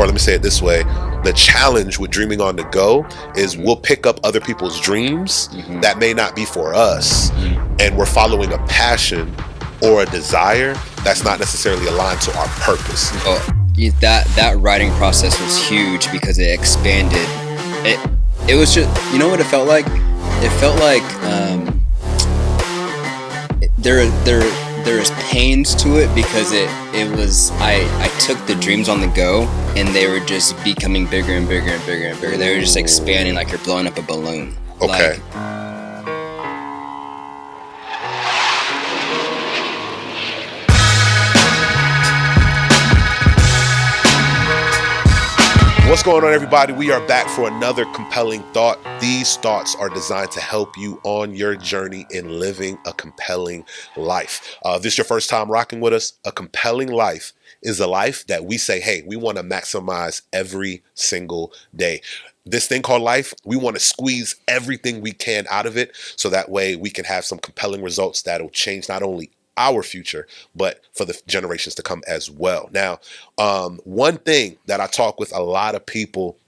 or let me say it this way, the challenge with dreaming on the go is we'll pick up other people's dreams that may not be for us, and we're following a passion or a desire that's not necessarily aligned to our purpose. That writing process was huge because it expanded. It was just, you know what it felt like? It felt like there is pains to it because it was I took the dreams on the go and they were just becoming bigger and bigger and bigger and bigger. They were just expanding like you're blowing up a balloon. Okay. What's going on, everybody? We are back for another compelling thought. These thoughts are designed to help you on your journey in living a compelling life. If this is your first time rocking with us, a compelling life is a life that we say, hey, we want to maximize every single day. This thing called life, we want to squeeze everything we can out of it so that way we can have some compelling results that'll change not only our future, but for the generations to come as well. Now, one thing that I talk with a lot of people,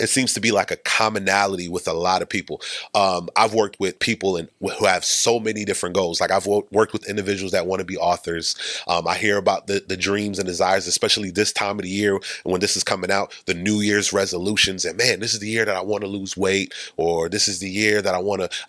it seems to be like a commonality with a lot of people. I've worked with people who have so many different goals. Like I've worked with individuals that want to be authors. I hear about the dreams and desires, especially this time of the year when this is coming out, the New Year's resolutions. And man, this is the year that I want to lose weight, or this is the year that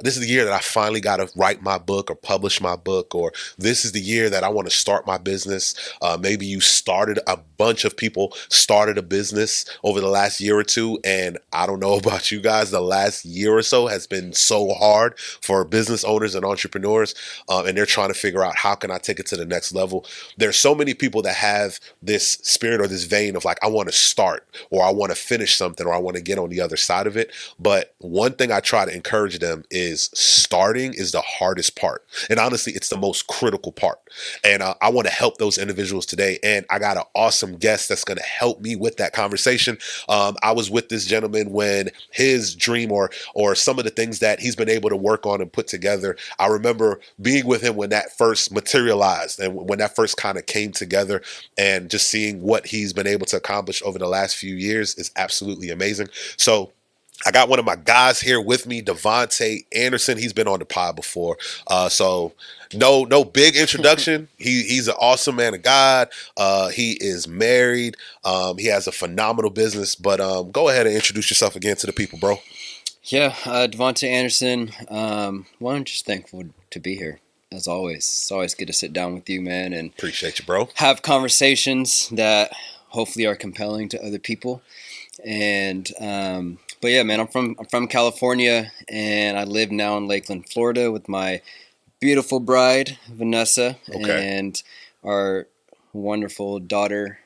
this is the year that I finally got to write my book or publish my book, or this is the year that I want to start my business. Maybe a bunch of people started a business over the last year or two. And I don't know about you guys, the last year or so has been so hard for business owners and entrepreneurs. And they're trying to figure out, how can I take it to the next level? There's so many people that have this spirit or this vein of like, I want to start, or I want to finish something, or I want to get on the other side of it. But one thing I try to encourage them is starting is the hardest part. And honestly, it's the most critical part. And I want to help those individuals today. And I got an awesome guest that's going to help me with that conversation. I was with this gentleman when his dream or some of the things that he's been able to work on and put together. I remember being with him when that first materialized and when that first kind of came together, and just seeing what he's been able to accomplish over the last few years is absolutely amazing. So I got one of my guys here with me, Davonte Anderson. He's been on the pod before. So no big introduction. He's an awesome man of God. He is married. He has a phenomenal business. But go ahead and introduce yourself again to the people, bro. Yeah, Davonte Anderson. Well, I'm just thankful to be here, as always. It's always good to sit down with you, man, and appreciate you, bro. Have conversations that hopefully are compelling to other people. And but yeah, man, I'm from California, and I live now in Lakeland, Florida, with my beautiful bride, Vanessa, and our wonderful daughter,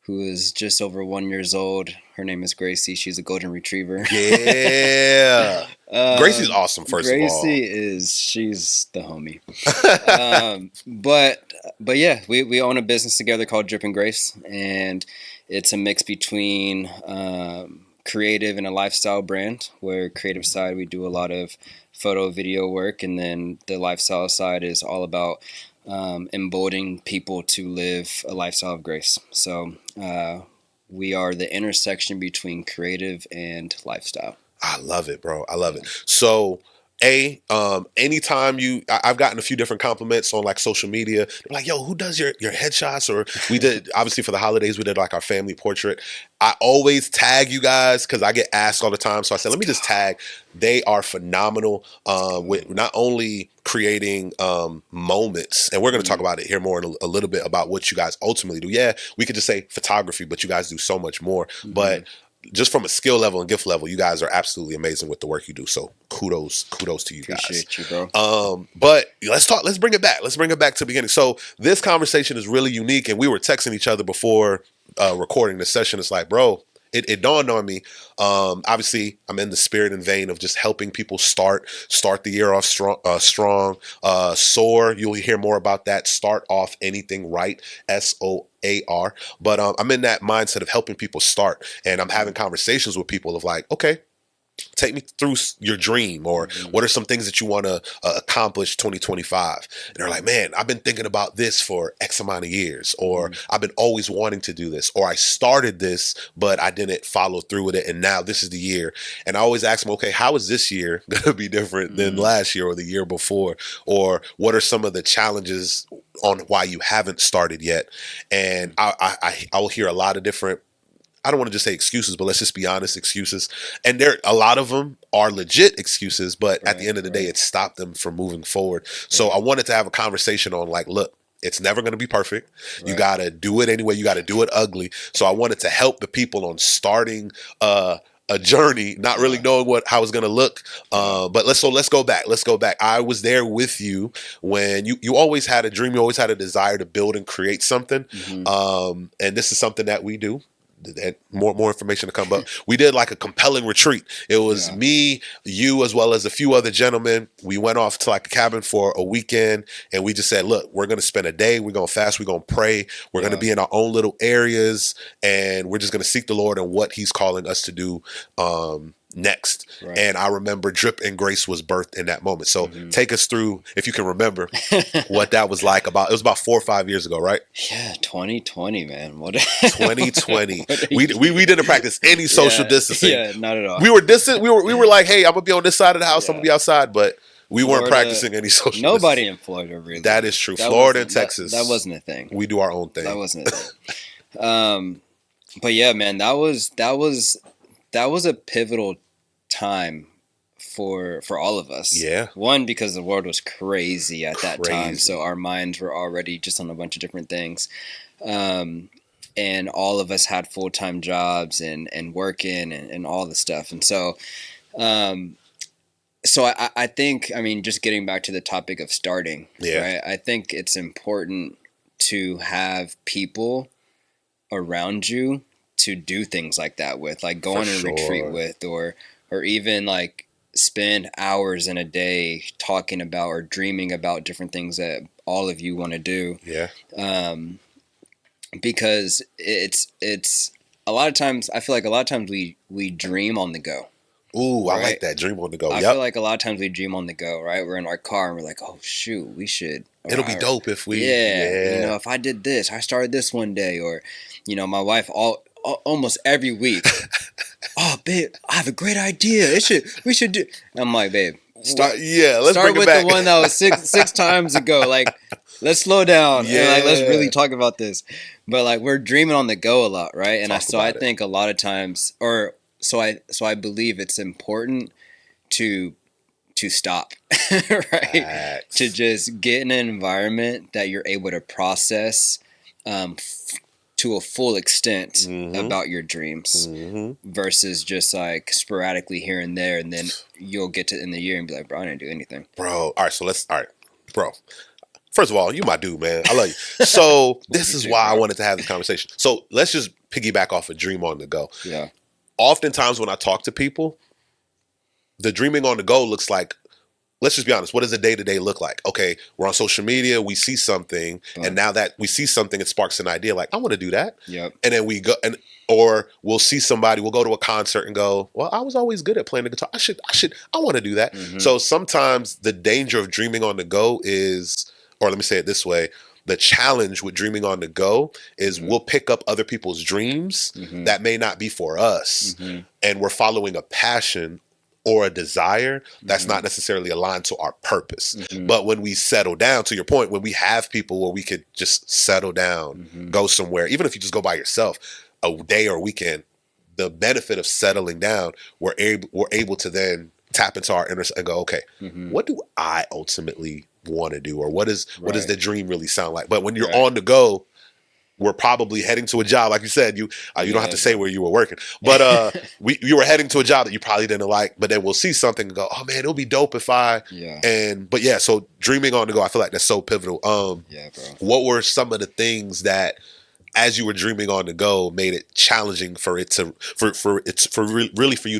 who is just over 1 year old. Her name is Gracie. She's a golden retriever. Yeah. Gracie's awesome, first of all. She's the homie. But yeah, we own a business together called Drip and Grace, and it's a mix between creative and a lifestyle brand, where creative side, we do a lot of photo, video work, and then the lifestyle side is all about emboldening people to live a lifestyle of grace. So we are the intersection between creative and lifestyle. I love it, bro. I love it. So anytime I've gotten a few different compliments on like social media. They're like, yo, who does your headshots? Or we did, obviously for the holidays, we did like our family portrait. I always tag you guys because I get asked all the time. So I said, let me just tag. They are phenomenal with not only creating moments, and we're going to talk about it here more in a little bit about what you guys ultimately do. Yeah, we could just say photography, but you guys do so much more. But just from a skill level and gift level, you guys are absolutely amazing with the work you do. So kudos to you guys. Appreciate you, bro. But let's bring it back. Let's bring it back to the beginning. So this conversation is really unique, and we were texting each other before recording this session. It's like, bro, it dawned on me. Obviously, I'm in the spirit and vein of just helping people start the year off strong. SOAR, you'll hear more about that. Start off anything right. SOAR. But I'm in that mindset of helping people start, and I'm having conversations with people of like, okay, take me through your dream, or what are some things that you want to accomplish 2025? And they're like, man, I've been thinking about this for X amount of years, or I've been always wanting to do this, or I started this, but I didn't follow through with it. And now this is the year. And I always ask them, okay, how is this year going to be different than last year or the year before? Or what are some of the challenges on why you haven't started yet? And I will hear a lot of different, I don't want to just say excuses, but let's just be honest, excuses. And a lot of them are legit excuses, but at the end of the day, it stopped them from moving forward. So I wanted to have a conversation on like, look, it's never going to be perfect. You got to do it anyway. You got to do it ugly. So I wanted to help the people on starting a journey, not really knowing how it's going to look. But let's go back. Let's go back. I was there with you when you always had a dream. You always had a desire to build and create something. And this is something that we do. And more information to come, but we did like a compelling retreat. It was me, you, as well as a few other gentlemen. We went off to like a cabin for a weekend, and we just said, look, we're going to spend a day. We're going to fast. We're going to pray. We're going to be in our own little areas, and we're just going to seek the Lord and what he's calling us to do next. And I remember Drip and Grace was birthed in that moment. So take us through, if you can remember, what that was like. It was about 4 or 5 years ago, right? Yeah, 2020, man. What 2020. We didn't practice any social distancing. Yeah, not at all. We were distant. We were like, hey, I'm gonna be on this side of the house. I'm gonna be outside, but we weren't practicing any social Nobody distancing. in Florida really. That is true. Florida and Texas. That wasn't a thing. We do our own thing. That wasn't a thing. But yeah, man, that was a pivotal time for all of us. Yeah. One, because the world was crazy at that time, so our minds were already just on a bunch of different things. And all of us had full-time jobs and working and all the stuff. And so I think, I mean, just getting back to the topic of starting, right? I think it's important to have people around you to do things like that with, like go on a retreat with, or even like spend hours in a day talking about or dreaming about different things that all of you want to do. Yeah. Because it's a lot of times, I feel like a lot of times we dream on the go. Ooh, right? I like that. Dream on the go. I feel like a lot of times we dream on the go, right? We're in our car and we're like, oh shoot, we should. It'll be dope if we. Yeah. You know, if I did this, I started this one day, or, you know, my wife almost every week. Oh, babe, I have a great idea. We should do. I'm like, babe, let's start bring with the one that was six times ago. Like, let's slow down. Yeah. And like, let's really talk about this. But like, we're dreaming on the go a lot, right? And I think a lot of times, so I believe it's important to stop, right? Facts. To just get in an environment that you're able to process to a full extent about your dreams versus just like sporadically here and there, and then you'll get to in the year and be like, bro, I didn't do anything. Bro, all right, bro. First of all, you my dude, man. I love you. So this is why I wanted to have this conversation. So let's just piggyback off of dream on the go. Yeah. Oftentimes when I talk to people, the dreaming on the go looks like, let's just be honest, what does a day-to-day look like? Okay, we're on social media, we see something, and now that we see something, it sparks an idea like, I want to do that. Yep. And then we go, or we'll see somebody, we'll go to a concert and go, well, I was always good at playing the guitar. I want to do that. So sometimes the danger of dreaming on the go is, or let me say it this way, the challenge with dreaming on the go is we'll pick up other people's dreams that may not be for us, and we're following a passion or a desire that's not necessarily aligned to our purpose. But when we settle down, to your point, when we have people where we could just settle down, go somewhere, even if you just go by yourself, a day or a weekend, the benefit of settling down, we're able to then tap into our inner and go, okay, what do I ultimately want to do? Or what does the dream really sound like? But when you're on the go, we're probably heading to a job, like you said. You don't have to say where you were working, but you were heading to a job that you probably didn't like. But then we'll see something and go, "Oh man, it'll be dope if I." Yeah. So dreaming on the go, I feel like that's so pivotal. Yeah, bro. What were some of the things that, as you were dreaming on the go, made it challenging for you to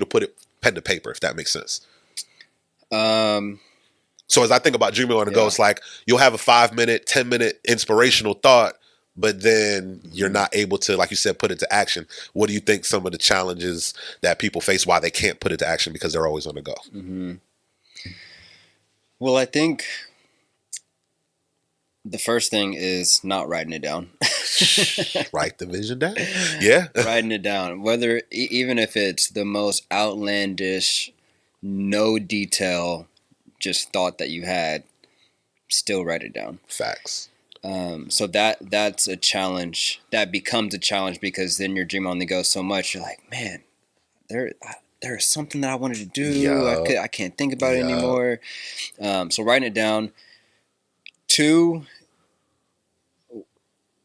put pen to paper, if that makes sense? So as I think about dreaming on the go, it's like you'll have a 5-minute, 10-minute inspirational thought. but then you're Mhm. not able to, like you said, put it to action. What do you think some of the challenges that people face, why they can't put it to action because they're always on the go? Mhm. Well, I think the first thing is not writing it down. Write the vision down. Yeah. Writing it down, whether even if it's the most outlandish, no detail, just thought that you had, still write it down. Facts. So that's a challenge. That becomes a challenge because then you're dreaming on the go so much. You're like, man, there's something that I wanted to do. Yup. I can't think about it Yup. anymore. So writing it down. Two,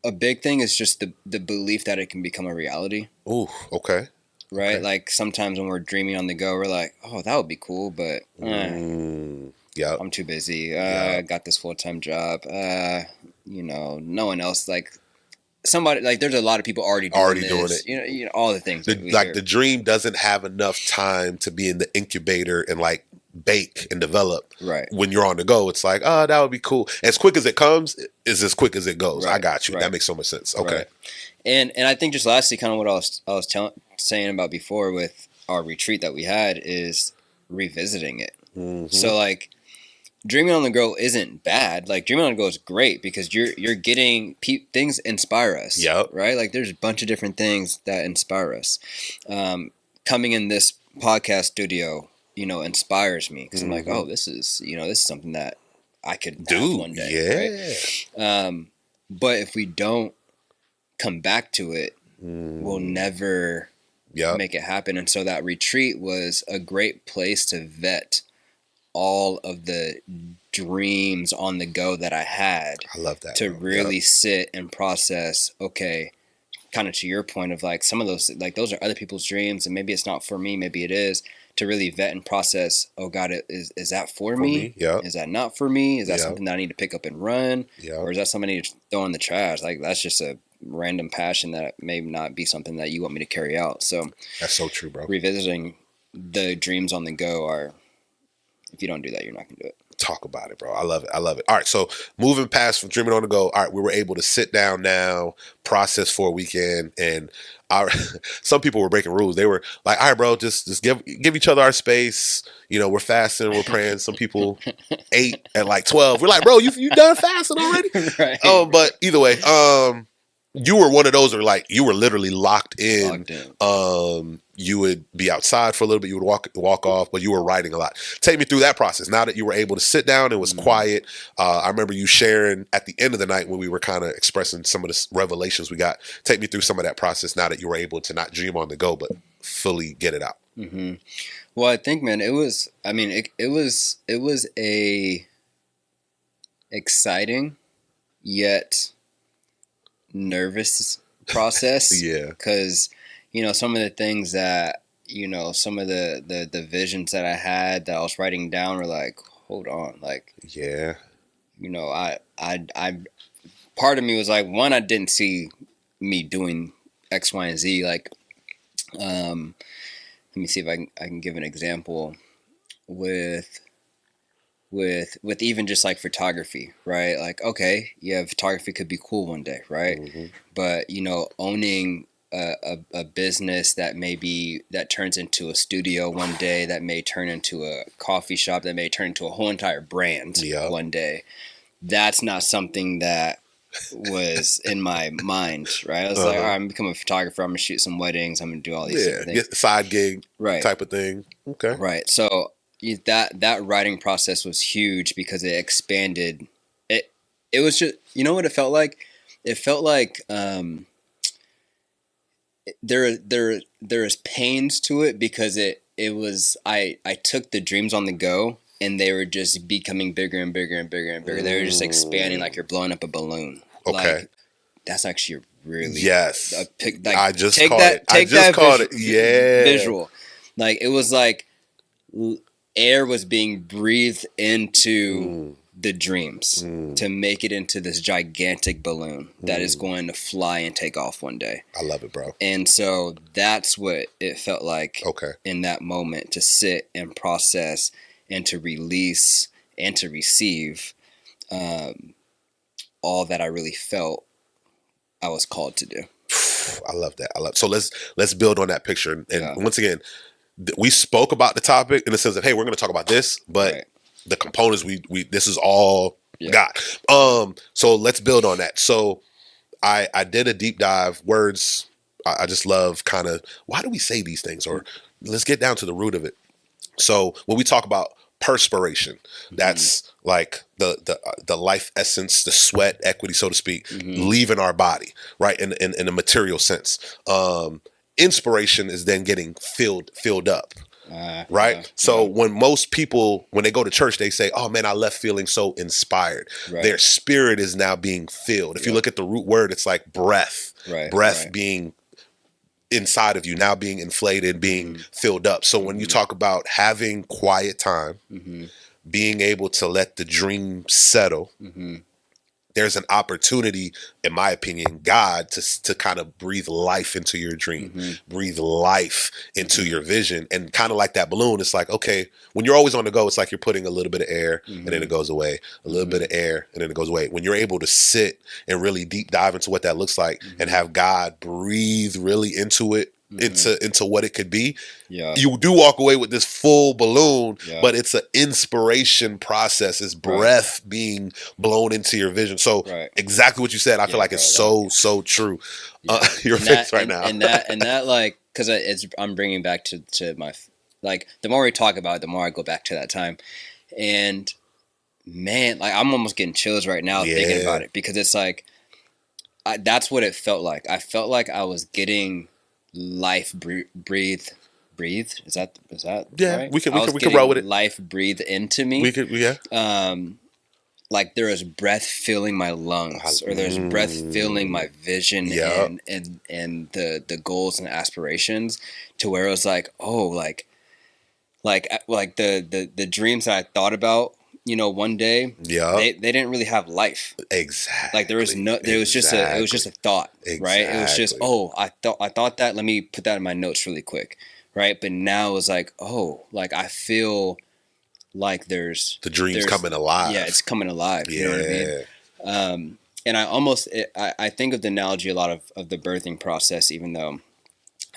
a big thing is just the belief that it can become a reality. Ooh, okay. Right? Okay. Like sometimes when we're dreaming on the go, we're like, oh, that would be cool, but Yep. I'm too busy. I Yep. got this full time job. No one else. Like somebody, like there's a lot of people already doing Already doing this. it. All the things that we Like hear. the dream doesn't have enough time to be in the incubator and like bake and develop. Right. When you're on the go, it's like, oh, that would be cool. As quick as it comes is as quick as it goes. I Right. got you. That Right. makes so much sense. Okay. Right. And I think just lastly, kind of what I was saying about before with our retreat that we had is revisiting it. Mm-hmm. So like dreaming on the go isn't bad. Like dreaming on the go is great because you're getting things inspire us. Yep. Right. Like there's a bunch of different things that inspire us. Coming in this podcast studio, inspires me because I'm like, oh, this is something that I could have one day. Yeah. Right. But if we don't come back to it, we'll never Yep. make it happen. And so that retreat was a great place to vet all of the dreams on the go that I had I love that. to bro. really Yep. sit and process, okay, kind of to your point of like some of those, like those are other people's dreams and maybe it's not for me, maybe it is, to really vet and process, oh God, is that for me? Yep. Is that not for me? Is that Yep. something that I need to pick up and run? Yep. Or is that something I need to throw in the trash? Like that's just a random passion that may not be something that you want me to carry out. So That's so true, bro. revisiting the dreams on the go are, if you don't do that, you're not gonna do it. Talk about it, bro. I love it. I love it. All right. So moving past from dreaming on the go. All right. We were able to sit down now, process for a weekend. And our, some people were breaking rules. They were like, all right, bro, just give each other our space. We're fasting, we're praying. Some people ate at like 12. We're like, bro, you done fasting already? Right. But either way, you were one of those where like you were literally locked in. You would be outside for a little bit. You would walk off, but you were writing a lot. Take me through that process. Now that you were able to sit down, it was quiet. I remember you sharing at the end of the night when we were kind of expressing some of the revelations we got. Take me through some of that process now that you were able to not dream on the go, but fully get it out. Mm-hmm. Well, I think, man, it was. I mean, it was a exciting yet nervous process. Yeah. Because some of the things that some of the visions that I had that I was writing down were like, hold on, like Yeah. I part of me was like, one, I didn't see me doing X, Y, and Z. Like, let me see if I can give an example with even just like photography, right? Like, okay, yeah, photography could be cool one day, right? Mm-hmm. But owning a business that turns into a studio one day, that may turn into a coffee shop, that may turn into a whole entire brand one day. That's not something that was in my mind, right? I was like, all right, I'm gonna become a photographer. I'm gonna shoot some weddings. I'm gonna do all these different things. Get side gig Right. type of thing. Okay. Right. So that writing process was huge because it expanded. It was just, what it felt like? It felt like there is pains to it because it was I took the dreams on the go and they were just becoming bigger and bigger and bigger and bigger. They were just expanding like you're blowing up a balloon. Okay. Like, that's actually really yes. I just take caught that, it. I just caught it. Yeah. Visual. Like it was like air was being breathed into the dreams to make it into this gigantic balloon that is going to fly and take off one day. I love it, bro. And so that's what it felt like in that moment, to sit and process and to release and to receive all that I really felt I was called to do. I love that. So let's build on that picture. And Yeah. once again, we spoke about the topic in the sense of, hey, we're going to talk about this, but Right. the components we this is all Yeah. God. So let's build on that. So I did a deep dive. Words, I just love kind of, why do we say these things? Or let's get down to the root of it. So when we talk about perspiration, that's like the life essence, the sweat equity, so to speak, leaving our body, right? In a material sense. Inspiration is then getting filled up. Right. Yeah, So yeah. when most people, when they go to church, they say, oh man, I left feeling so inspired. Right. Their spirit is now being filled. If you look at the root word, it's like breath, Right. being inside of you, now being inflated, being filled up. So when you talk about having quiet time, being able to let the dream settle, there's an opportunity, in my opinion, God to kind of breathe life into your dream, breathe life into your vision. And kind of like that balloon, it's like, okay, when you're always on the go, it's like you're putting a little bit of air and then it goes away, a little bit of air and then it goes away. When you're able to sit and really deep dive into what that looks like and have God breathe really into it, into what it could be, you do walk away with this full balloon, but it's an inspiration process. It's breath being blown into your vision. So exactly what you said, I feel like it's so true. Your face right now. and that like, because I'm bringing back to my, like, the more we talk about it, the more I go back to that time. And man, like, I'm almost getting chills right now thinking about it, because it's like, that's what it felt like. I felt like I was getting life breathed. Is that right? We can roll with it. Life breathed into me. We could, like there is breath filling my lungs, or there's breath filling my vision, and the goals and aspirations, to where it was like, oh, like the dreams that I thought about, one day, they didn't really have life. Exactly. Like there was just a thought, right? It was just, oh, I thought that, let me put that in my notes really quick, right? But now it's like, oh, like I feel like there's coming alive. Yeah, it's coming alive. You know what I mean? And I think of the analogy a lot of the birthing process, even though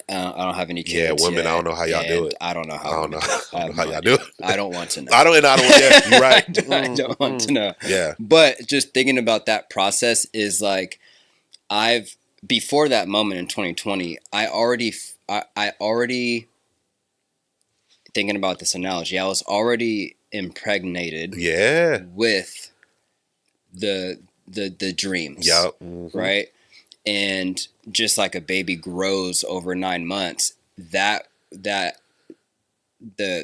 I don't have any kids. Yeah, women, I don't know how y'all do it. I don't know how y'all do it. I don't want to know. I don't. Yeah, you're right. I don't want to know. Yeah. But just thinking about that process is like, before that moment in 2020, I already thinking about this analogy, I was already impregnated with the dreams. Yep. Right? And just like a baby grows over 9 months,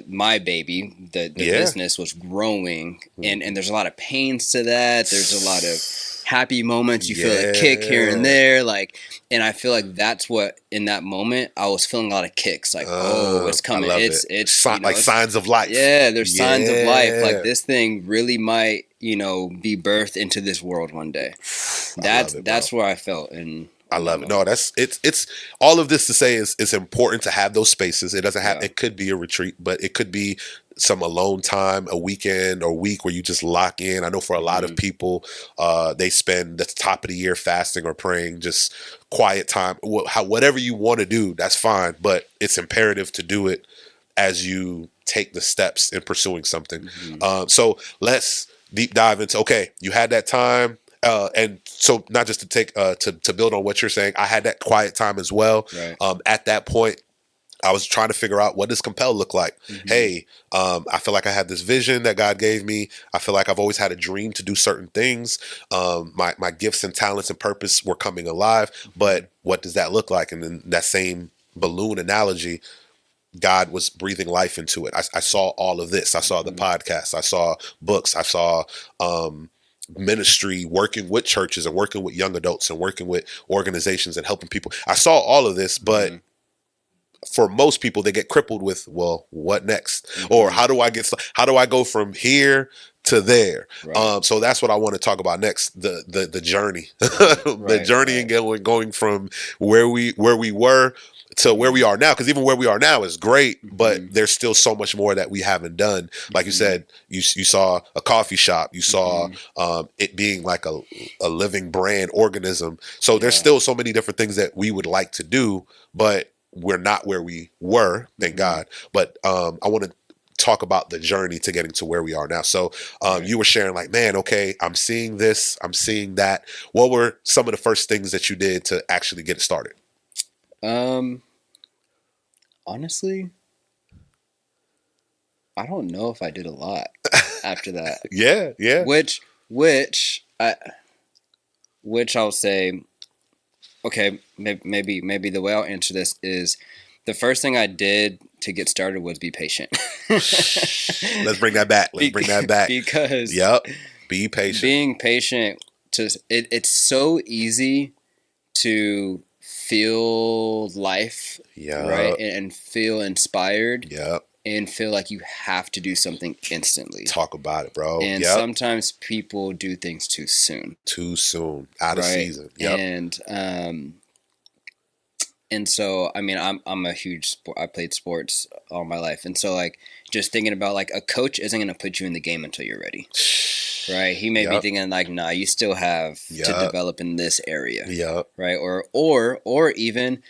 my baby, the business was growing, and there's a lot of pains to that. There's a lot of happy moments. You feel a kick here and there, like, and I feel like that's what, in that moment, I was feeling a lot of kicks, like, oh, it's coming. It's like signs of life. Yeah, there's signs of life. Like, this thing really might, be birthed into this world one day. That's where I felt. And I love it. No, it's all of this to say is it's important to have those spaces. It doesn't have, it could be a retreat, but it could be some alone time, a weekend or week where you just lock in. I know for a lot of people, they spend the top of the year fasting or praying, just quiet time. Whatever you want to do, that's fine. But it's imperative to do it as you take the steps in pursuing something. So let's deep dive into, okay, you had that time. And so not just to take to build on what you're saying, I had that quiet time as well. Right. At that point, I was trying to figure out, what does compel look like? Hey, I feel like I have this vision that God gave me. I feel like I've always had a dream to do certain things. My gifts and talents and purpose were coming alive. But what does that look like? And then that same balloon analogy, God was breathing life into it. I saw all of this. I saw the podcast. I saw books. I saw ministry, working with churches and working with young adults and working with organizations and helping people. I saw all of this, but for most people, they get crippled with, well, what next? Or how do I go from here to there? Right. So that's what I want to talk about next. The journey, the journey, and going from where we were to where we are now, because even where we are now is great, but Mhm. there's still so much more that we haven't done. Like you Mhm. said, you saw a coffee shop, you saw Mhm. it being like a living brand organism. So there's Yeah. still so many different things that we would like to do, but we're not where we were, thank Mhm. God. But I want to talk about the journey to getting to where we are now. So Right. you were sharing like, man, okay, I'm seeing this, I'm seeing that. What were some of the first things that you did to actually get it started? Honestly, I don't know if I did a lot after that. Yeah, yeah. Which, which, I, which I'll say, okay, maybe the way I'll answer this is the first thing I did to get started was be patient. Let's bring that back. Let's bring that back. Because Yep. Be patient. being patient, it's so easy to feel life, right, Yep. and feel inspired, Yep. and feel like you have to do something instantly. Talk about it, bro. And Yep. sometimes people do things too soon. Too soon. Out of Right. season. Yep. And so I mean I'm a huge I played sports all my life, and so like just thinking about like a coach isn't going to put you in the game until you're ready, right? He may be Yep. thinking like, nah, you still have to Yep. develop in this area, Yep. right? Or even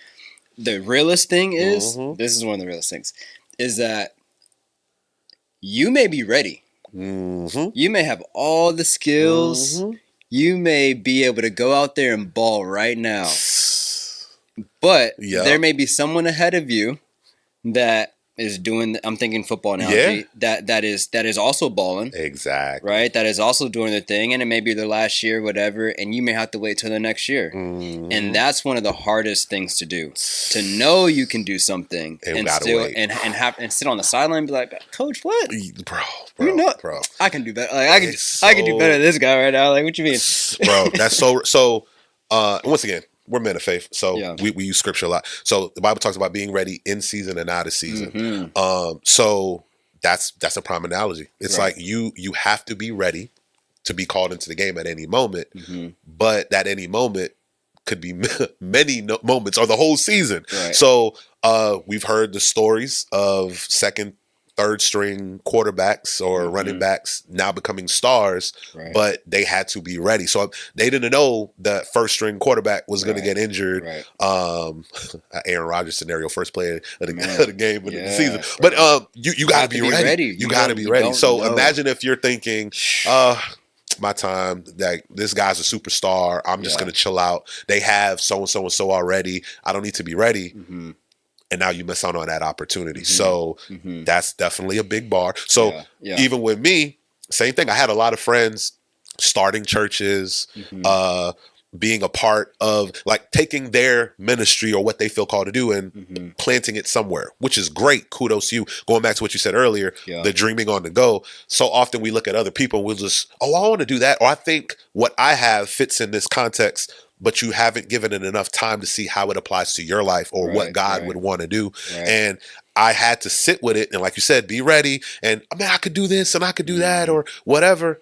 the realest thing is, Mhm. this is one of the realest things, is that you may be ready. Mhm. You may have all the skills. Mhm. You may be able to go out there and ball right now. But Yep. there may be someone ahead of you that is doing, I'm thinking football analogy, that is also balling, Exactly. right? That is also doing their thing, and it may be their last year, whatever, and you may have to wait till the next year. Mhm. And that's one of the hardest things to do. To know you can do something And and gotta still wait. and sit on the sideline and be like, Coach, what? Bro, You know, bro. I can do better. Like I can It's do better than this guy right now. Like, what you mean? Bro, that's so once again, we're men of faith, so Yeah. we use scripture a lot. So the Bible talks about being ready in season and out of season. Mhm. So that's a prime analogy. It's Right. like you have to be ready to be called into the game at any moment, Mhm. but that any moment could be many moments or the whole season. Right. So we've heard the stories of second, third string quarterbacks or running backs now becoming stars, Right. but they had to be ready. So they didn't know that first string quarterback was going to Right. get injured. Right. Aaron Rodgers scenario, first play of the, Man. of the game of the Yeah, season. bro. But you got to be ready. You got to be ready. don't So know. imagine if you're thinking, my time, like this guy's a superstar, I'm just Yeah. gonna chill out. They have so and so and so already. I don't need to be ready. Mhm. And now you miss out on that opportunity. Mhm. So Mhm. that's definitely a big bar. So Yeah. even with me, same thing. I had a lot of friends starting churches, Mhm. being a part of like taking their ministry or what they feel called to do and Mhm. planting it somewhere, which is great. Kudos to you. Going back to what you said earlier, Yeah. the dreaming on the go. So often we look at other people and we'll just, oh, I want to do that. Or I think what I have fits in this context, but you haven't given it enough time to see how it applies to your life or what Right, God right. would want to do. Right. And I had to sit with it and, like you said, be ready. And I mean, I could do this and I could do that or whatever.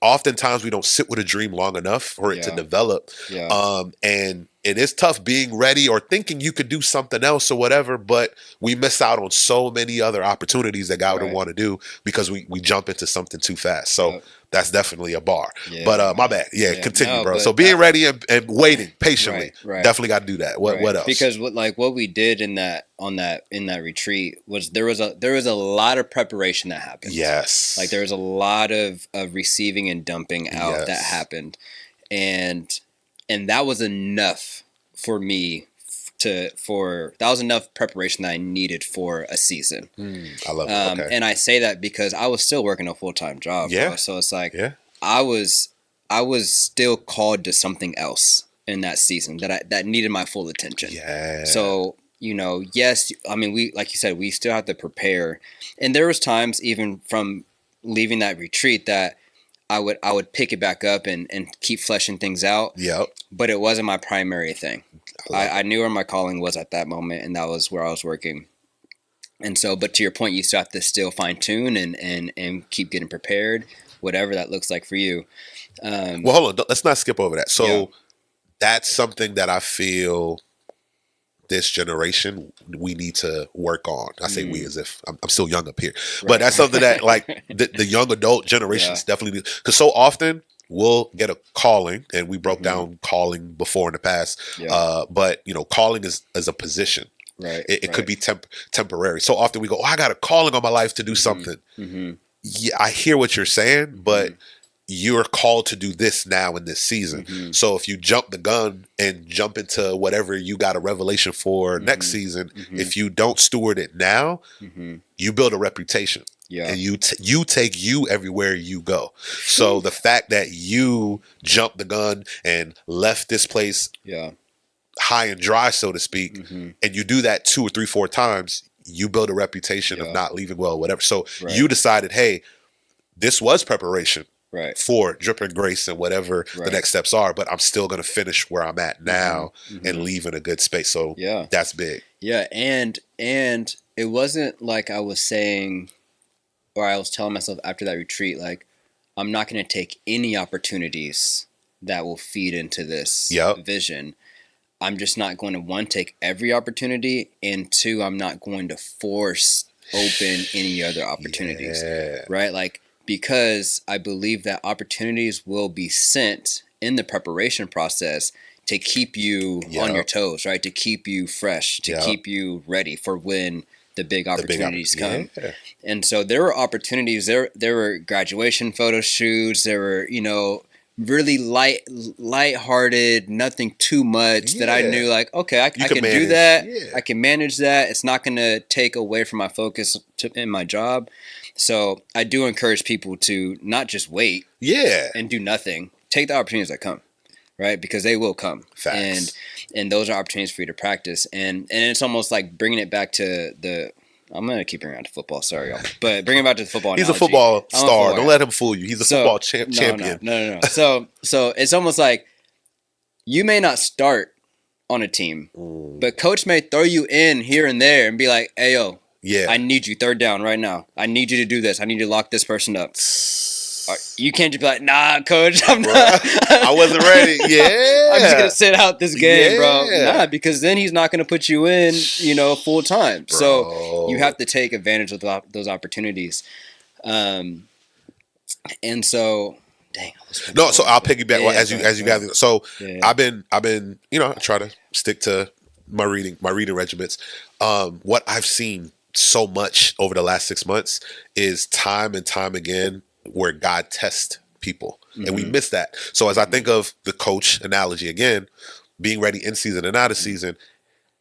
Oftentimes we don't sit with a dream long enough for it to Yeah. develop. Yeah. And it is tough being ready or thinking you could do something else or whatever, but we miss out on so many other opportunities that God would Right. want to do because we jump into something too fast. So Yep. that's definitely a bar. Yeah, But my man. bad. Yeah, Yeah. continue, No, bro. but So being ready and waiting patiently. Right. Definitely got to do that. What else? Because what we did in that retreat was there was a lot of preparation that happened. Yes. Like there was a lot of receiving and dumping out that Yes. happened, and that was enough for me that was enough preparation that I needed for a season. I love it. Okay. And I say that because I was still working a full-time job. Yeah. Bro. So it's like Yeah. I was still called to something else in that season that needed my full attention. Yeah. So, yes, I mean, we, like you said, we still have to prepare. And there was times even from leaving that retreat that I would pick it back up and keep fleshing things out. Yep. But it wasn't my primary thing. I I knew where my calling was at that moment, and that was where I was working. And so, but to your point, you still have to still fine tune and keep getting prepared, whatever that looks like for you. Well, hold on. Let's not skip over that. So Yeah. that's something that I feel this generation, we need to work on. I say we as if I'm still young up here, Right. but that's something that like the young adult generations definitely do. Because so often we'll get a calling, and we broke down calling before in the past. But calling is a position. Right. It could be temporary. So often we go, oh, I got a calling on my life to do something. Yeah, I hear what you're saying, but you're called to do this now in this season. So if you jump the gun and jump into whatever you got a revelation for next season, if you don't steward it now, you build a reputation. And you take you everywhere you go. So the fact that you jumped the gun and left this place high and dry, so to speak, and you do that 2 or 3, 4 times, you build a reputation of not leaving well, whatever. So you decided, hey, this was preparation for Dripping Grace and whatever the next steps are, but I'm still going to finish where I'm at now and leave in a good space. So that's big. Yeah. And it wasn't like I was saying, or I was telling myself after that retreat, like, I'm not going to take any opportunities that will feed into this vision. I'm just not going to, one, take every opportunity, and two, I'm not going to force open any other opportunities, right? Like, because I believe that opportunities will be sent in the preparation process to keep you on your toes, right? To keep you fresh, to keep you ready for when the big opportunities come. And so there were opportunities. There were graduation photo shoots. There were, really light-hearted, nothing too much that I knew, like, okay, I can do that. I can manage that. It's not going to take away from my focus in my job. So I do encourage people to not just wait and do nothing. Take the opportunities that come, right? Because they will come. Facts. And those are opportunities for you to practice. And it's almost like bringing it back to I'm going to keep bringing it to football. Sorry, y'all. But bring it back to the football analogy. He's a football star. Don't let him fool you. He's a football champion. No. So it's almost like you may not start on a team, but coach may throw you in here and there and be like, hey, yo, I need you third down right now. I need you to do this. I need you to lock this person up. You can't just be like, nah, coach, I'm not. I wasn't ready. Yeah. I'm just going to sit out this game, bro. Nah, because then he's not going to put you in, full time. Bro. So you have to take advantage of those opportunities. And so, dang. No, so I'll piggyback as you guys. So I've been, I try to stick to my reading regiments. What I've seen so much over the last 6 months is time and time again where God tests people, and we miss that. So as I think of the coach analogy again, being ready in season and out of season,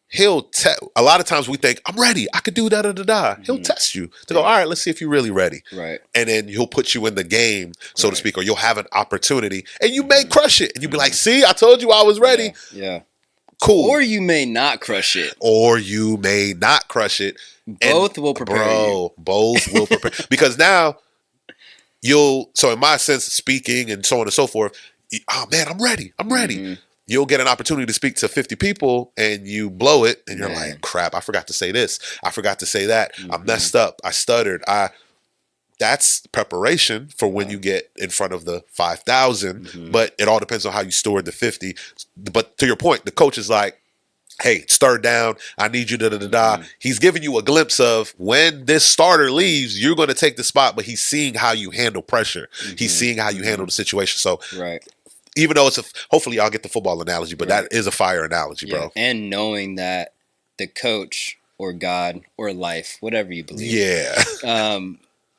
he'll a lot of times we think, I'm ready, I could do da. He'll test you to go, all right, let's see if you're really ready. Right. And then he'll put you in the game, so to speak, or you'll have an opportunity and you may crush it and you'll be like, see, I told you I was ready. Yeah. Cool. Or you may not crush it. Both will prepare you. Both will prepare. Because now so in my sense of speaking and so on and so forth, oh man, I'm ready. You'll get an opportunity to speak to 50 people and you blow it and you're like, crap, I forgot to say this. I forgot to say that. I messed up. I stuttered. That's preparation for when you get in front of the 5,000, but it all depends on how you steward the 50. But to your point, the coach is like, hey, it's third down. I need you da. He's giving you a glimpse of when this starter leaves, you're going to take the spot, but he's seeing how you handle pressure. He's seeing how you handle the situation. So even though hopefully I'll get the football analogy, but that is a fire analogy, bro. And knowing that the coach or God or life, whatever you believe.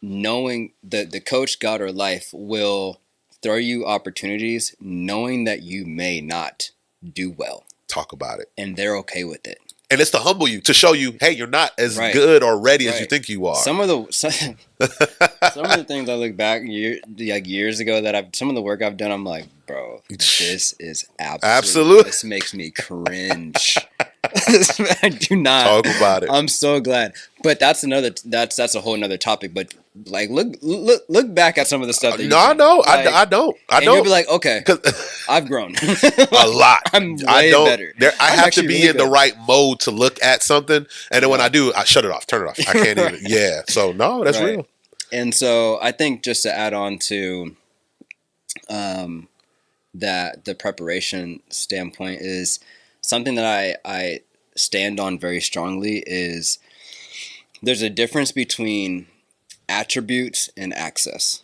Knowing that the coach, God, or life will throw you opportunities knowing that you may not do well. Talk about it. And they're okay with it. And it's to humble you, to show you, hey, you're not as good or ready as you think you are. Some of the things I look back years ago some of the work I've done, I'm like, bro, this is absolute. This makes me cringe. I do not talk about it. I'm so glad, but that's a whole nother topic. But like, look back at some of the stuff that I know. I don't. You'll be like, okay, I've grown a lot. I'm way better. I have to be in the right mode to look at something, and then when I do, I shut it off, turn it off. I can't even. Yeah. So no, that's real. And so I think just to add on to that the preparation standpoint is something that I stand on very strongly is there's a difference between attributes and access.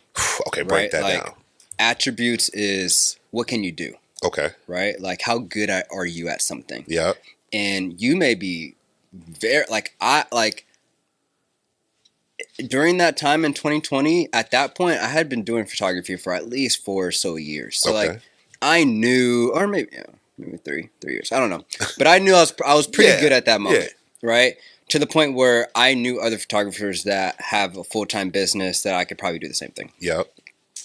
Okay, break that down. Attributes is what can you do? Okay. Right? Like how good are you at something? Yeah. And you may be very during that time in 2020, at that point, I had been doing photography for at least 4 or so years. So Okay. I knew, or maybe three years. I don't know, but I knew I was pretty good at that moment, right? To the point where I knew other photographers that have a full-time business that I could probably do the same thing. Yep.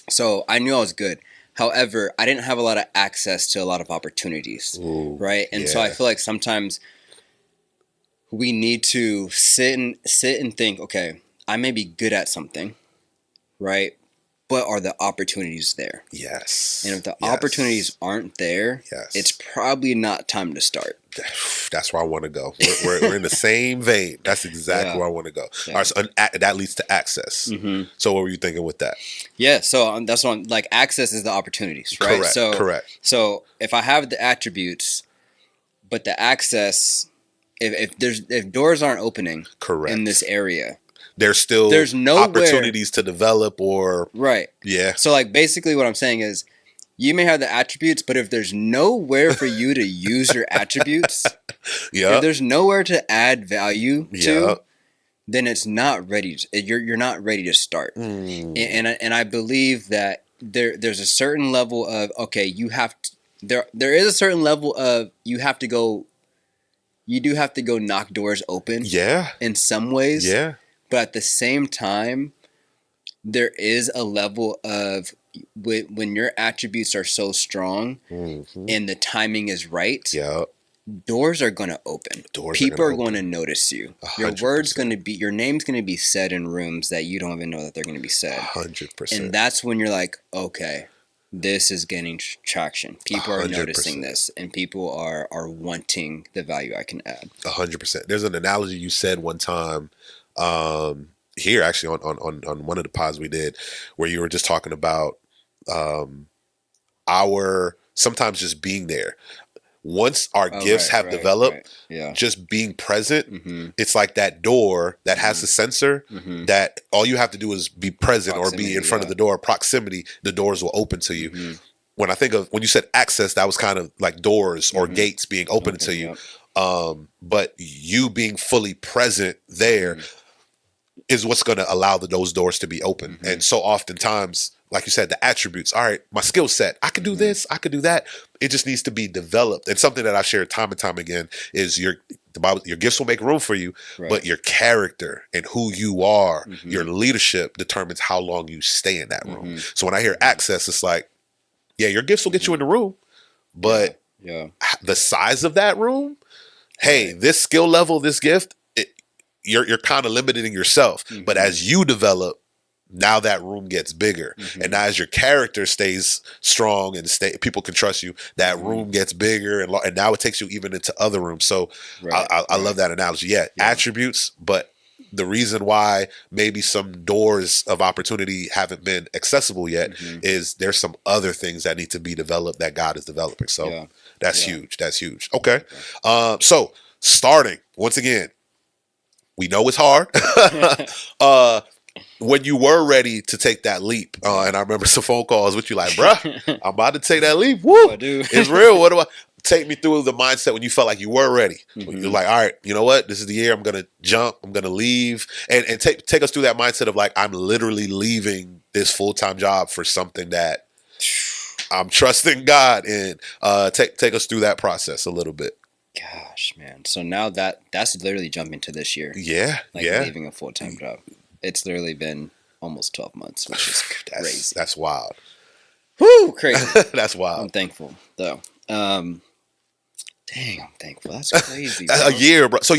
So I knew I was good. However, I didn't have a lot of access to a lot of opportunities, right? And so I feel like sometimes we need to sit and think, okay, I may be good at something, right? But are the opportunities there? Yes. And if the opportunities aren't there, it's probably not time to start. That's where I want to go. We're in the same vein. That's exactly where I want to go. All right, so that leads to access. Mm-hmm. So what were you thinking with that? Yeah, so that's what access is the opportunities, right? Correct. So if I have the attributes, but the access, if doors aren't opening in this area, there's no opportunities to develop or So basically what I'm saying is you may have the attributes, but if there's nowhere for you to use your attributes, if there's nowhere to add value to, then it's not ready. You're not ready to start. And I believe that there's a certain level of you have to, there is a certain level of you do have to go knock doors open. In some ways. But at the same time, there is a level of when your attributes are so strong and the timing is right, doors are going to open. People are going to notice you. 100%. Your name's going to be said in rooms that you don't even know that they're going to be said. 100%. And that's when you're like, okay, this is getting traction. People are 100%. Noticing this, and people are wanting the value I can add. 100%. There's an analogy you said one time. Here actually on one of the pods we did where you were just talking about our sometimes just being there. Once our gifts have developed, just being present, it's like that door that has a sensor that all you have to do is be present or be in front of the door, proximity, the doors will open to you. When you said access, that was kind of like doors or gates being open to you. But you being fully present there is what's going to allow those doors to be open. And so oftentimes, like you said, the attributes, all right, my skill set, I could do this, I could do that. It just needs to be developed. And something that I've shared time and time again is your gifts will make room for you, but your character and who you are, your leadership determines how long you stay in that room. So when I hear access, it's like, your gifts will get you in the room, but the size of that room, this skill level, this gift, you're kind of limiting yourself. But as you develop, now that room gets bigger. And now as your character stays strong and people can trust you, that room gets bigger and now it takes you even into other rooms. So I love that analogy. Attributes, but the reason why maybe some doors of opportunity haven't been accessible yet is there's some other things that need to be developed that God is developing. So that's huge. That's huge. Okay. So starting once again, we know it's hard. When you were ready to take that leap, and I remember some phone calls with you like, bruh, I'm about to take that leap. Woo! It's real. What do I take me through the mindset when you felt like you were ready? When you're like, all right, you know what? This is the year I'm going to jump. I'm going to leave. And take us through that mindset of like, I'm literally leaving this full-time job for something that I'm trusting God in. Take us through that process a little bit. Gosh, man. So now that's literally jumping to this year. Leaving a full-time job. It's literally been almost 12 months, which is crazy. That's wild. Woo, crazy. That's wild. I'm thankful, though. Dang, I'm thankful. That's crazy. A year, bro. So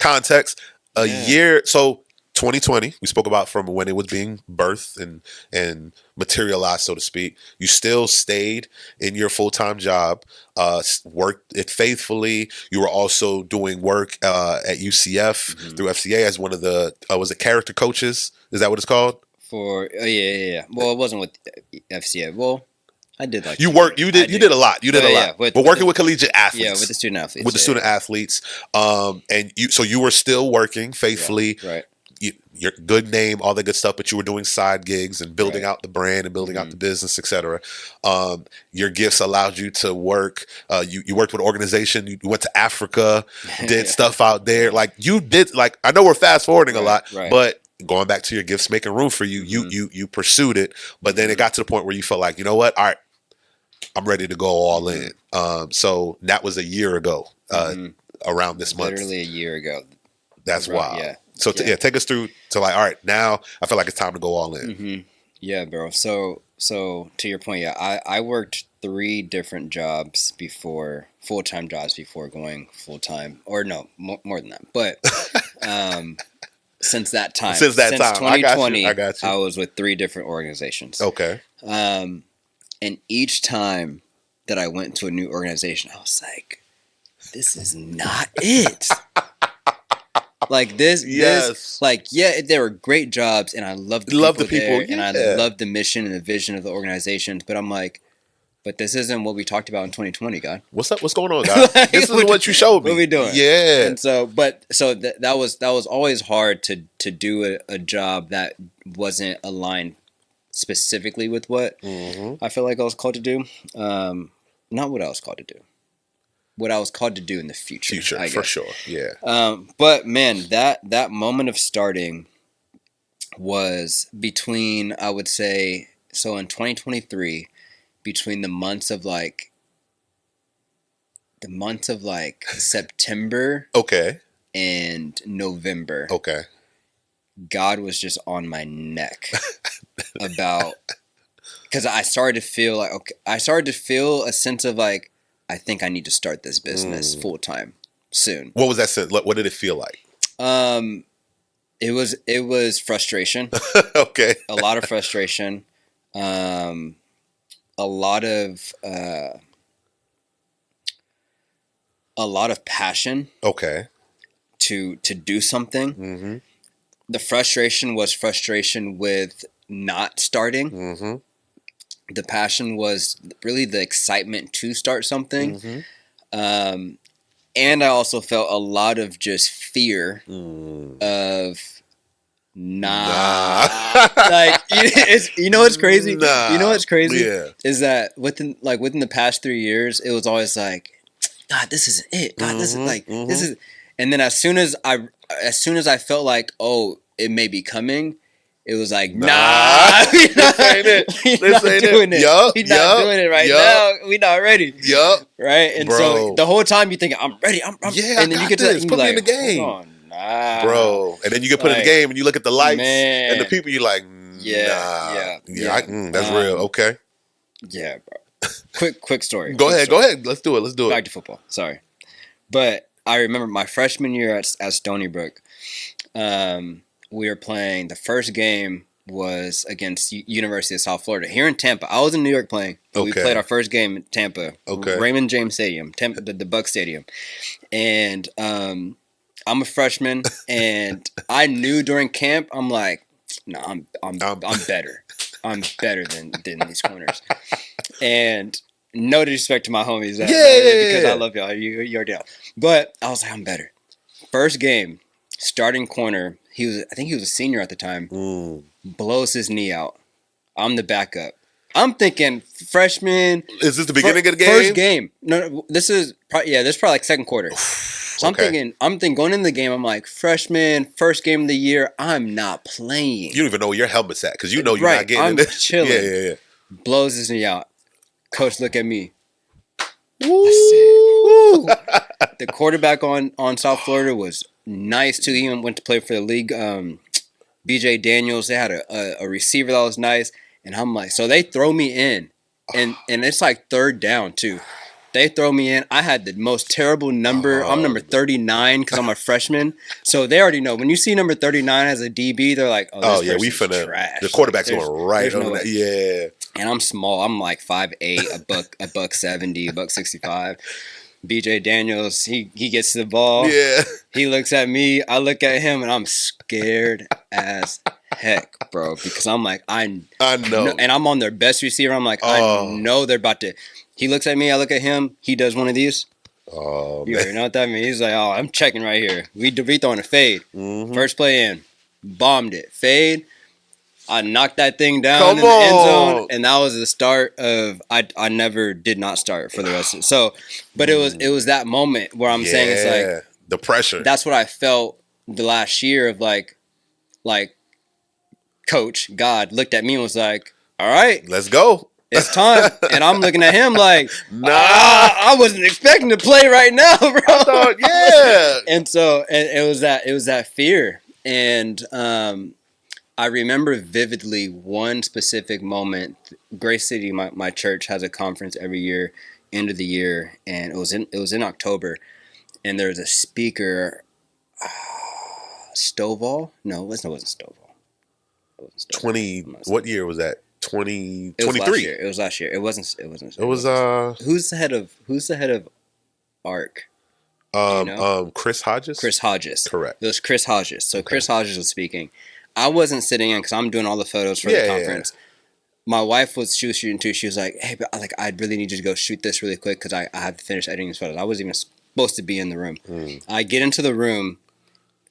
context, a year. So 2020, we spoke about from when it was being birthed and materialized, so to speak. You still stayed in your full-time job, worked it faithfully. You were also doing work at UCF through FCA as one of the, was it character coaches? Is that what it's called? Well, it wasn't with FCA. Well, I did like You worked. You did a lot. You did a lot. Yeah, but working with collegiate athletes. Yeah, with the student athletes. With the student athletes. And you were still working faithfully. Yeah, right. Your good name, all the good stuff, but you were doing side gigs and building Right. out the brand and building out the business, etc. Your gifts allowed you to work. You worked with an organization. You went to Africa, did stuff out there. Like you did. Like I know we're fast forwarding a lot, but going back to your gifts making room for you, you pursued it. But then it got to the point where you felt like, you know what? All right, I'm ready to go all in. So that was a year ago, around this month. Literally a year ago. That's wild. Yeah. So take us through to like, all right, now I feel like it's time to go all in. Yeah, bro. So to your point, I worked 3 different jobs before, full-time jobs before going full-time, or no, more than that. But since that time, since 2020, I got you. I was with 3 different organizations. Okay. And each time that I went to a new organization, I was like, this is not it. Like this, they were great jobs, and I loved the people, and I loved the mission and the vision of the organizations. But I'm like, but this isn't what we talked about in 2020, God. What's up? What's going on, God? This is what you showed me. What are we doing? Yeah. And so, that was always hard to do a job that wasn't aligned specifically with what I feel like I was called to do. Not what I was called to do. What I was called to do in the future, I guess. For sure, yeah. But man, that moment of starting was between, I would say, so in 2023, between the months of like September, and November, God was just on my neck about, because I started to feel like, I started to feel a sense of like, I think I need to start this business full time soon. What was that sense? What did it feel like? It was frustration. Okay. A lot of frustration. A lot of passion. Okay. To do something. The frustration was frustration with not starting. The passion was really the excitement to start something. And I also felt a lot of just fear of like, you know what's crazy? You know what's crazy? Yeah. Is that within the past 3 years, it was always like, God, this isn't it. God, this is like, this is, and then as soon as I felt like, oh, it may be coming, it was like, nah, this ain't it. This ain't doing it. We're not doing it right now. We're not ready. Right? And so the whole time you think, I'm ready. I'm yeah, and then you get to this. Put me like, in the game. hold on, nah. Bro. And then you get put in the game and you look at the lights and the people, you're like, yeah. That's real. Okay. Yeah, bro. Quick story. Go ahead. Let's do it. Back to football. Sorry. But I remember my freshman year at Stony Brook, we were playing, the first game was against University of South Florida here in Tampa. I was in New York playing, but we played our first game in Tampa, Raymond James Stadium, Tampa, the Buck Stadium. And I'm a freshman, and I knew during camp, I'm like, no, I'm better. I'm better than these corners. And no disrespect to my homies, because I love y'all. You're down. But I was like, I'm better. First game, starting corner. I think he was a senior at the time. Blows his knee out. I'm the backup. I'm thinking freshman. Is this the beginning of the game? First game. No, this is probably like second quarter. So I'm thinking going into the game, I'm like, freshman, first game of the year, I'm not playing. You don't even know where your helmet's at because you know you're not getting I'm in there. Chilling. Yeah. Blows his knee out. Coach, look at me. Woo. I said, the quarterback on South Florida was nice too. He even went to play for the league. BJ Daniels. They had a receiver that was nice, and I'm like, so they throw me in, and it's like third down too. They throw me in. I had the most terrible number. I'm number 39 because I'm a freshman. So they already know when you see number 39 as a DB, they're like, oh yeah, we finna trash. The quarterback's going right on that. Yeah. And I'm small. I'm like 5'8", a buck 70, a buck 65. BJ Daniels, he gets to the ball. Yeah. He looks at me. I look at him, and I'm scared as heck, bro, because I'm like, I know. and I'm on their best receiver. I'm like, I know they're about to. He looks at me, I look at him. He does one of these. Oh, You man. already know what that means. He's like, oh, I'm checking right here. We throwing a fade. Mm-hmm. First play in, bombed it. Fade. I knocked that thing down Come in the end zone, on. and that was the start of. I never did not start for the rest of it. So, but it was that moment where I'm saying it's like the pressure. that's what I felt the last year of like Coach God looked at me and was like, all right, let's go. It's time. And I'm looking at him like, nah, I wasn't expecting to play right now, bro. I thought, yeah. And so it was that fear. And I remember vividly one specific moment. Grace City, my church, has a conference every year, end of the year, and it was in October. And there was a speaker, Stovall? No, it wasn't Stovall. 20. What year was that? 2023. It was last year. It wasn't. It was. Who's the head of ARC? Chris Hodges. Chris Hodges. Correct. It was Chris Hodges. So okay. Chris Hodges was speaking. I wasn't sitting in because I'm doing all the photos for the conference. Yeah. My wife was shooting too. She was like, "Hey, but I really need you to go shoot this really quick because I have to finish editing these photos." I wasn't even supposed to be in the room. I get into the room.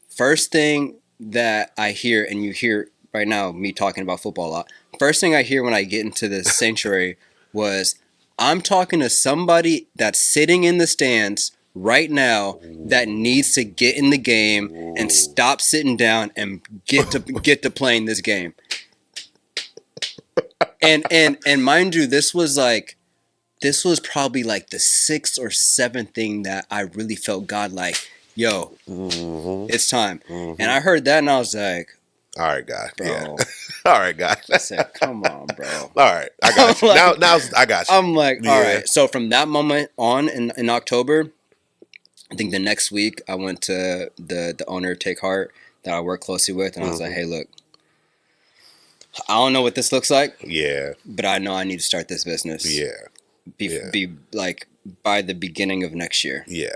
First thing that I hear, and you hear right now me talking about football a lot. First thing I hear when I get into the sanctuary was, I'm talking to somebody that's sitting in the stands right now that needs to get in the game and stop sitting down and get to playing this game. And mind you, this was probably like the 6th or 7th thing that I really felt God like, yo, it's time. And I heard that and I was like, all right, God. Bro. Yeah. All right, God. I said, come on, bro. All right. I got you. Like, now I got you. I'm like, all right. So from that moment on in October, I think the next week I went to the owner of Take Heart that I work closely with. And I was like, hey, look, I don't know what this looks like. Yeah. But I know I need to start this business. Yeah. Be like by the beginning of next year. Yeah.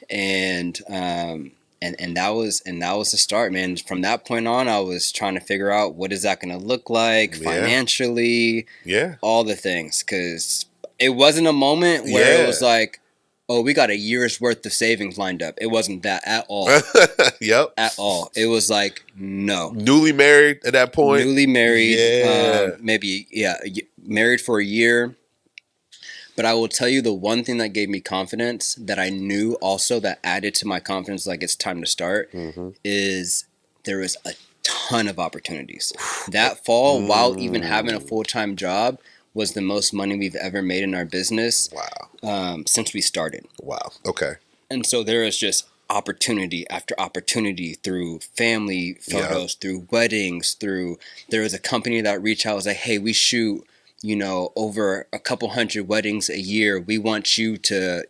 And that was the start, man. From that point on, I was trying to figure out what is that going to look like financially, all the things, because it wasn't a moment where it was like, oh, we got a year's worth of savings lined up. It wasn't that at all. Yep. At all. It was like, no. Newly married at that point. Newly married. Married for a year. But I will tell you the one thing that gave me confidence that I knew also that added to my confidence, like it's time to start, is there was a ton of opportunities. That fall, while even having a full-time job, was the most money we've ever made in our business. Wow. Since we started. Wow. Okay. And so there is just opportunity after opportunity through family photos, through weddings, there was a company that reached out and was like, hey, we shoot over a couple hundred weddings a year. We want you to,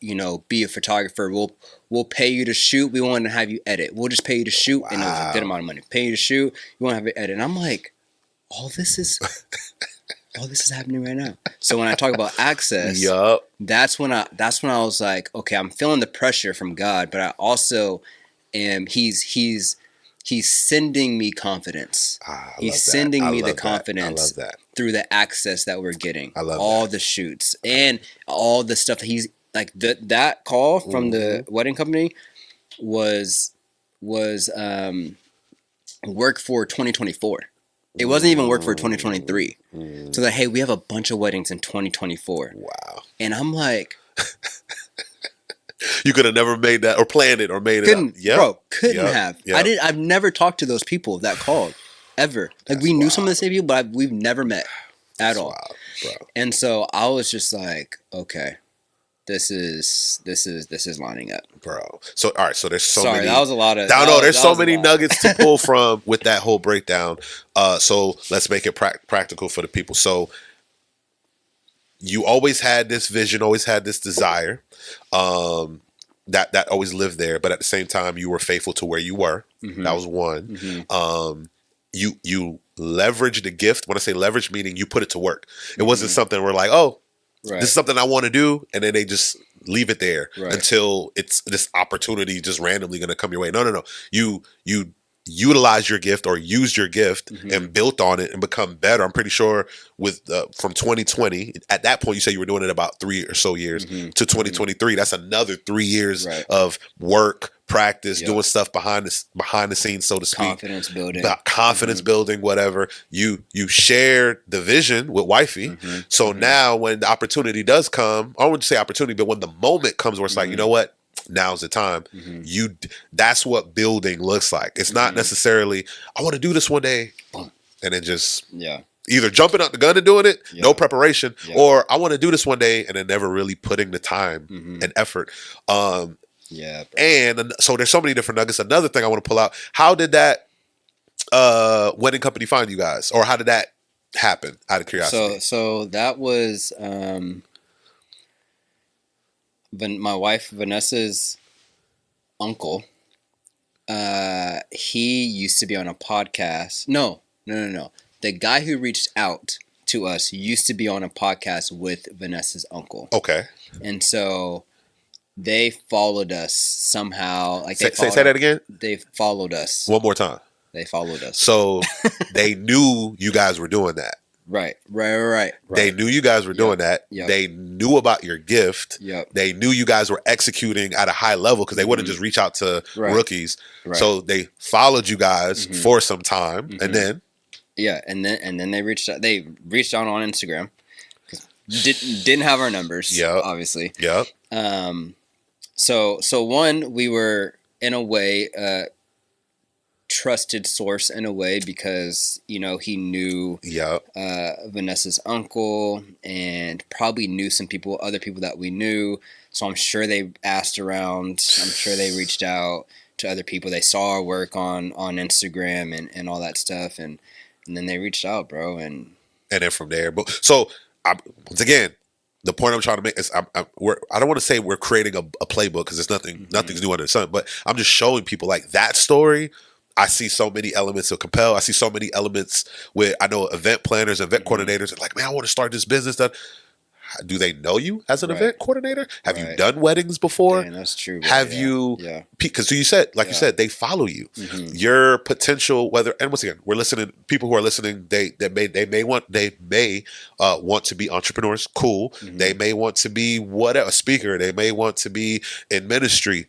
be a photographer. We'll pay you to shoot. We want to have you edit. We'll just pay you to shoot. Wow. And it was a good amount of money. Pay you to shoot. You want to have it edit. And I'm like, all this is happening right now. So when I talk about access, that's when I was like, okay, I'm feeling the pressure from God, but I also am, he's sending me confidence. He's sending me the confidence through the access that we're getting. I love all the shoots and all the stuff that he's like. That call from the wedding company was work for 2024. It wasn't even work for 2023. So like, hey, we have a bunch of weddings in 2024. Wow. And I'm like, you could have never made that or planned it or made it up. Yep. Bro, couldn't have. Yep. I've never talked to those people that called ever. Like we knew some of the same people, but we've never met at all. Wild, bro. And so I was just like, okay, this is lining up, bro. So all right, so there's so many. That was a lot of. There's so many nuggets to pull from with that whole breakdown. So let's make it practical for the people. So you always had this vision, always had this desire. That always lived there, but at the same time, you were faithful to where you were. That was one. You leveraged the gift. When I say leverage, meaning you put it to work. It wasn't something where like, oh, this is something I want to do, and then they just leave it there until it's this opportunity just randomly going to come your way. No. You utilized your gift or used your gift Mhm. and built on it and become better. I'm pretty sure with from 2020, at that point you said you were doing it about 3 or so years Mhm. to Mhm. 2023. That's another 3 years Right. of work, practice, Yep. doing stuff behind the scenes, so to speak. Confidence building. About confidence building, whatever. You shared the vision with wifey. Mhm. So Mhm. now when the opportunity does come, I wouldn't say opportunity, but when the moment comes where it's like, you know what? Now's the time. Mhm. That's what building looks like. It's not Mhm. necessarily, I want to do this one day, Boom. and then just Yeah. either jumping out the gun and doing it, Yeah. no preparation, Yeah. or I want to do this one day and then never really putting the time Mhm. and effort. Yeah, bro. And so there's so many different nuggets. Another thing I want to pull out: how did that wedding company find you guys, or how did that happen? Out of curiosity. So that was my wife Vanessa's uncle. He used to be on a podcast. No. The guy who reached out to us used to be on a podcast with Vanessa's uncle, Okay. and so they followed us somehow. Like Say that again. They followed us. One more time. They followed us. So they knew you guys were doing that. Right. They knew you guys were doing that. Yep. They knew about your gift. Yep. They knew you guys were executing at a high level because they wouldn't just reach out to rookies. Right. So they followed you guys for some time, and then and then they reached out. They reached out on Instagram. Didn't have our numbers. Obviously. Yep. So one, we were in a way trusted source in a way because he knew Vanessa's uncle and probably knew some other people that we knew. So I'm sure they asked around. I'm sure they reached out to other people. They saw our work on Instagram and all that stuff, and then they reached out, bro. And then from there, but so once again, the point I'm trying to make is I don't want to say we're creating a playbook because nothing's new under the sun, but I'm just showing people like that story. I see so many elements of Compel. I see so many elements with, I know event planners, event coordinators, and like, man, I want to start this business. Do they know you as an event coordinator? Have you done weddings before? Dang, that's true. Have you? Because you said, you said, they follow you. Your potential, and once again, we're listening. People who are listening, they may want to be entrepreneurs. Cool. They may want to be a speaker. They may want to be in ministry.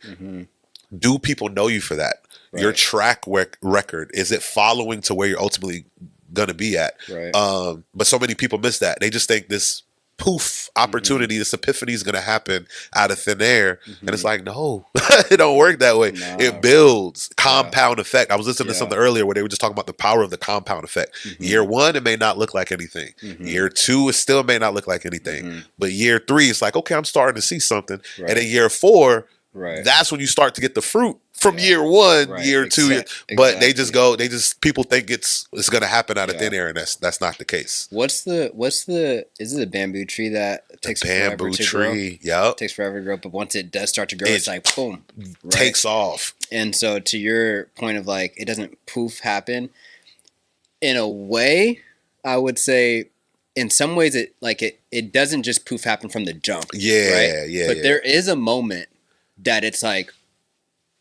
Do people know you for that? Your track record, is it following to where you're ultimately going to be at? But so many people miss that. They just think this poof opportunity, this epiphany is going to happen out of thin air. And it's like, no, it don't work that way. It builds compound effect. I was listening to something earlier where they were just talking about the power of the compound effect. Year one, it may not look like anything. Year two, it still may not look like anything. But year three, it's like, okay, I'm starting to see something. And then year four, that's when you start to get the fruit from year one, year two. But they just people think it's going to happen out of thin air, and that's not the case. Is it a bamboo tree that takes forever to grow? It takes forever to grow, but once it does start to grow, it's like boom, takes off. And so to your point of like, it doesn't poof happen. In a way, I would say, in some ways, it doesn't just poof happen from the jump. But there is a moment that it's like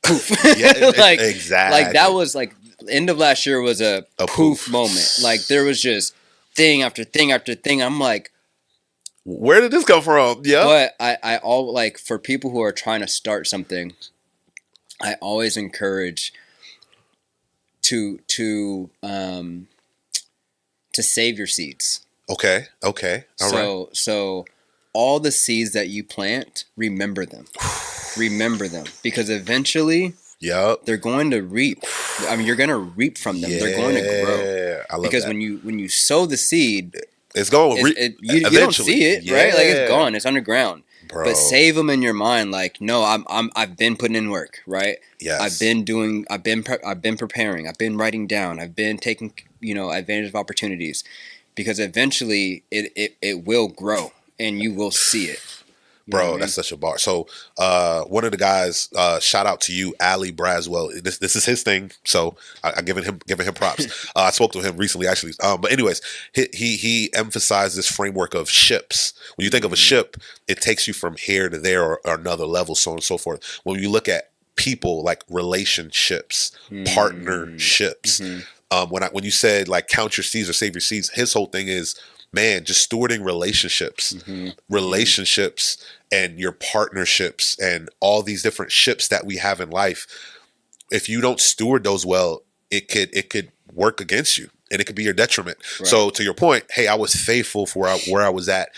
poof. Exactly. Like that was like end of last year was a poof moment. Like there was just thing after thing after thing. I'm like, where did this come from? But I all like, for people who are trying to start something, I always encourage to save your seeds. Okay. All right. So all the seeds that you plant, remember them. Remember them, because eventually they're going to reap. I mean, you're going to reap from them. They're going to grow. I love because that. when you sow the seed, it's going you don't see it, right? Like it's gone. It's underground. Bro. But save them in your mind. Like, no, I've been putting in work, right? Yes. I've been preparing. I've been writing down. I've been taking advantage of opportunities, because eventually it will grow and you will see it. Bro, that's such a bar. So one of the guys, shout out to you, Ali Braswell. This is his thing, so I'm giving him props. I spoke to him recently, actually. But anyways, he emphasized this framework of ships. When you think of a ship, it takes you from here to there or another level, so on and so forth. When you look at people, like relationships, partnerships. Mm-hmm. When you said like count your seeds or save your seeds, his whole thing is, man, just stewarding relationships, Mm-hmm. relationships, and your partnerships, and all these different ships that we have in life. If you don't steward those well, it could work against you, and it could be your detriment. Right. So to your point, hey, I was faithful for where I was at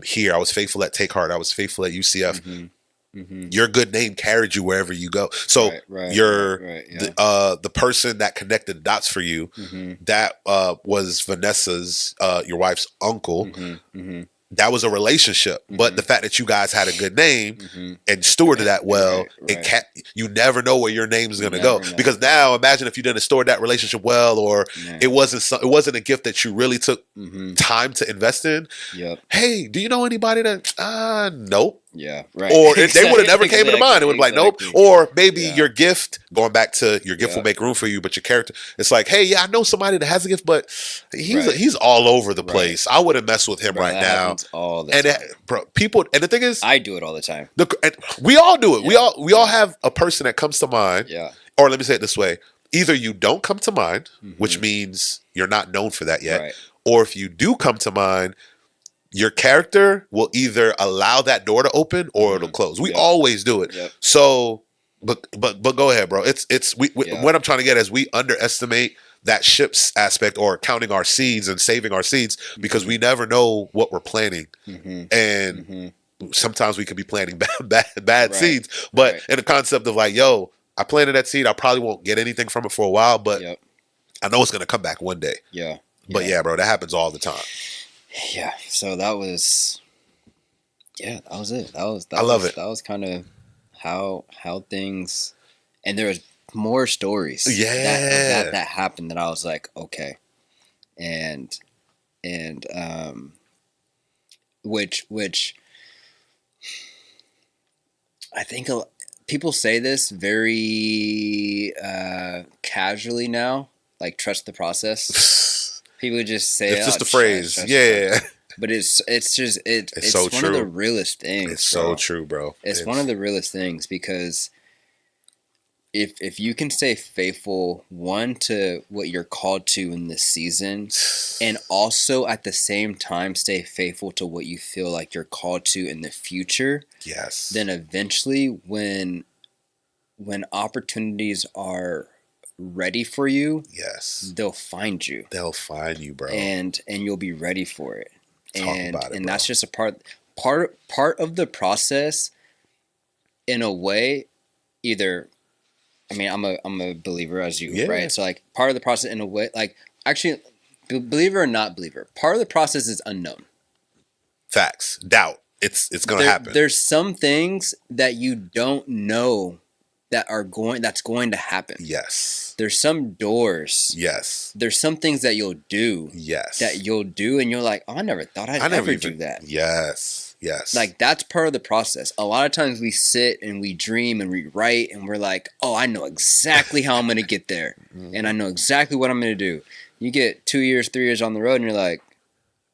here. I was faithful at Take Heart. I was faithful at UCF. Mm-hmm. Mm-hmm. Your good name carried you wherever you go. So yeah. the person that connected the dots for you, Mm-hmm. that was Vanessa's, your wife's uncle. Mm-hmm. Mm-hmm. That was a relationship, but the fact that you guys had a good name and stewarded that well, you never know where your name is going to go. know. Because now, imagine if you didn't steward that relationship well, or it wasn't a gift that you really took time to invest in. Yep. Hey, do you know anybody that? Nope. Yeah, right. Or they would have never came into mind. It would be like, nope. Or maybe your gift, going back to your gift will make room for you, but your character, it's like, hey, yeah, I know somebody that has a gift, but he's all over the place. I wouldn't mess with him right now. All the time. People, and the thing is, I do it all the time. We all do it. Yeah. We all have a person that comes to mind. Yeah. Or let me say it this way: either you don't come to mind, which means you're not known for that yet, or if you do come to mind, your character will either allow that door to open or it'll close. We always do it. Yep. So, but go ahead, bro. What I'm trying to get is we underestimate that ships aspect, or counting our seeds and saving our seeds, because we never know what we're planting, and sometimes we could be planting bad seeds. But in the concept of like, yo, I planted that seed, I probably won't get anything from it for a while, but I know it's gonna come back one day. Yeah. But yeah, bro, that happens all the time. Yeah, so that was it. I love it. That was kind of how things, and there was more stories. Yeah, that happened that I was like, okay, and which I think people say this very casually now, like trust the process. People just say it's just a phrase, yeah. But it's just it's so one true. Of the realest things. It's so true, bro. It's one of the realest things, because if you can stay faithful, one, to what you're called to in this season, and also at the same time stay faithful to what you feel like you're called to in the future, yes, then eventually when opportunities are ready for you, yes, they'll find you, bro, and you'll be ready for it. And bro. That's just a part of the process, in a way. Either, I mean, I'm a believer, as you, right? So like, part of the process in a way, like, actually, believer or not believer, part of the process is unknown. Facts. Doubt. It's gonna happen. There's some things that you don't know that's going to happen. Yes. There's some doors. Yes. There's some things that you'll do. Yes. That you'll do, and you're like, oh, I never thought I'd ever do that. Yes. Yes. Like, that's part of the process. A lot of times we sit and we dream and we write, and we're like, oh, I know exactly how I'm going to get there. And I know exactly what I'm going to do. You get 2 years, 3 years on the road, and you're like,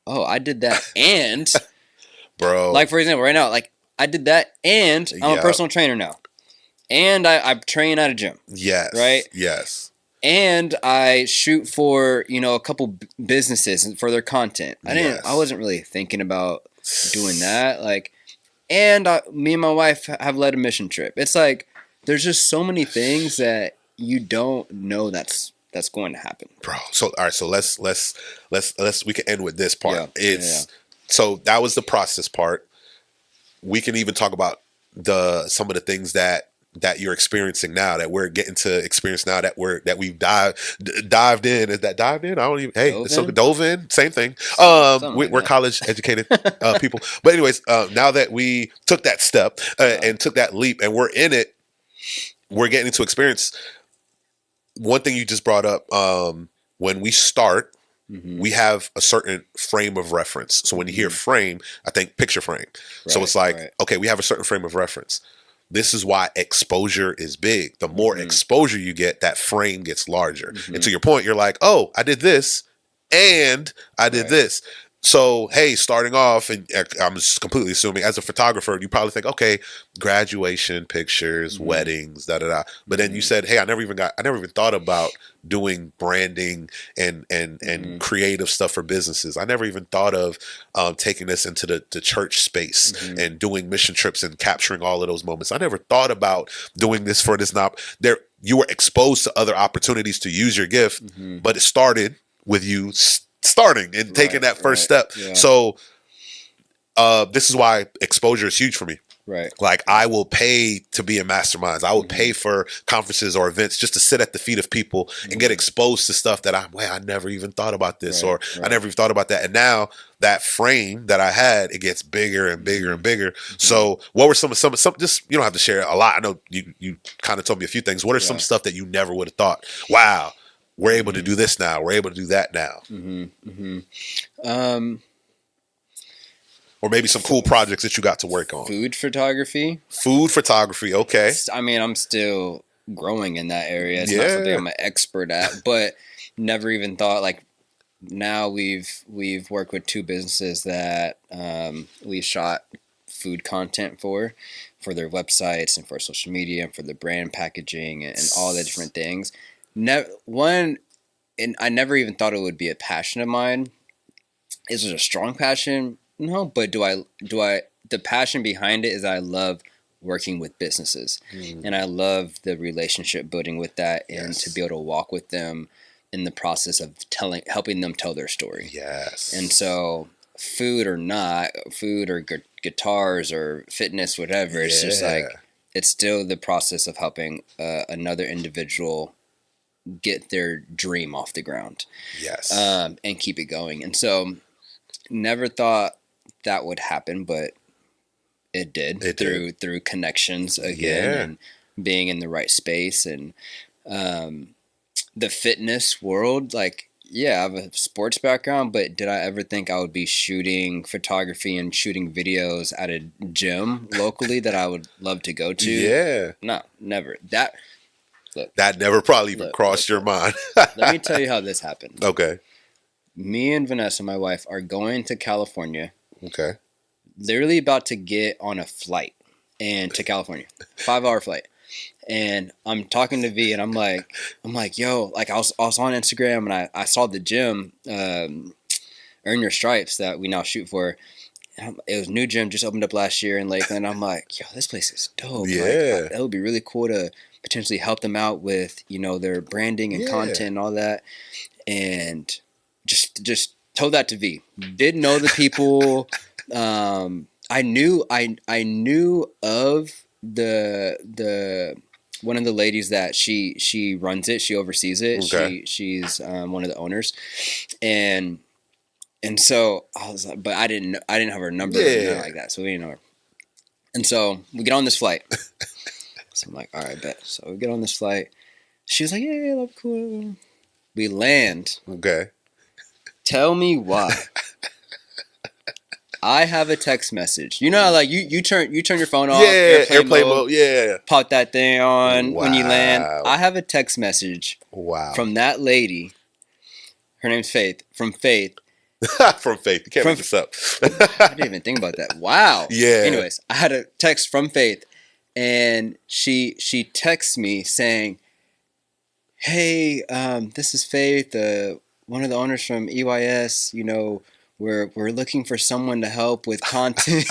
oh, I did that. And, bro, like, for example, right now, like, I did that, and I'm a personal trainer now. And I train at a gym. Yes. Right? Yes. And I shoot for, a couple businesses for their content. I wasn't really thinking about doing that. Like, and me and my wife have led a mission trip. It's like, there's just so many things that you don't know that's going to happen. Bro. So, all right. So let's we can end with this part. So that was the process part. We can even talk about some of the things that you're experiencing now, that we're getting to experience now, that we've dived in. Is that dived in? I don't even. Hey, it's so dove in. Same thing. We're college educated people. But anyways, now that we took that step and took that leap, and we're in it, we're getting to experience. One thing you just brought up, when we start, we have a certain frame of reference. So when you hear frame, I think picture frame. So it's like, okay, we have a certain frame of reference. This is why exposure is big. The more exposure you get, that frame gets larger. And to your point, you're like, oh, I did this and I did this. So, hey, starting off, and I'm just completely assuming as a photographer, you probably think, okay, graduation pictures, weddings, da da da. But then you said, hey, I never even thought about doing branding and creative stuff for businesses. I never even thought of taking this into the church space and doing mission trips and capturing all of those moments. I never thought about doing this for this. Now, there you were exposed to other opportunities to use your gift, but it started with you starting and taking that first step. Yeah. So this is why exposure is huge for me. Right. Like, I will pay to be in masterminds. I would pay for conferences or events just to sit at the feet of people and get exposed to stuff that I never even thought about this, or I never even thought about that. And now that frame that I had, it gets bigger and bigger and bigger. So what were some just, you don't have to share a lot. I know you kind of told me a few things. What are some stuff that you never would have thought, wow, we're able to do this now, we're able to do that now? Or maybe some cool projects that you got to work on. Food photography. Okay. I mean, I'm still growing in that area. It's not something I'm an expert at, but never even thought, like, now we've worked with 2 businesses that we've shot food content for their websites and for social media and for the brand packaging and all the different things. And I never even thought it would be a passion of mine. Is it a strong passion? No, but the passion behind it is I love working with businesses, and I love the relationship building with that, and to be able to walk with them in the process of helping them tell their story. Yes. And so food or guitars or fitness, whatever, it's just like, it's still the process of helping another individual get their dream off the ground. Yes. And keep it going. And so never thought that would happen, but it did through connections again, and being in the right space, and the fitness world. Like, I have a sports background, but did I ever think I would be shooting photography and shooting videos at a gym locally that I would love to go to? Yeah. No, never. That never probably even crossed your mind. Let me tell you how this happened. Okay. Me and Vanessa, my wife, are going to California. Okay. Literally about to get on a flight and to California, 5-hour flight. And I'm talking to V, and I'm like, yo, like, I was on Instagram, and I saw the gym, Earn Your Stripes, that we now shoot for. It was a new gym, just opened up last year in Lakeland. I'm like, yo, this place is dope. Yeah. Like, that would be really cool to potentially help them out with, their branding and content and all that. And just told that to V. Didn't know the people. I knew of the one of the ladies that she runs it. She oversees it. Okay. She's one of the owners, and so I was like, but I didn't have her number or anything like that, so we didn't know her. And so we get on this flight. So I'm like, all right, bet. So we get on this flight. She was like, yeah, that's cool. We land. Okay. Tell me why. I have a text message. You know, like you turn your phone off. Airplane mode. Yeah. Pop that thing on when you land. I have a text message. Wow. From that lady. Her name's Faith. From Faith. From Faith. You can't make this up. I didn't even think about that. Wow. Yeah. Anyways, I had a text from Faith, and she texts me saying, "Hey, this is Faith, one of the owners from EYS. We're looking for someone to help with content."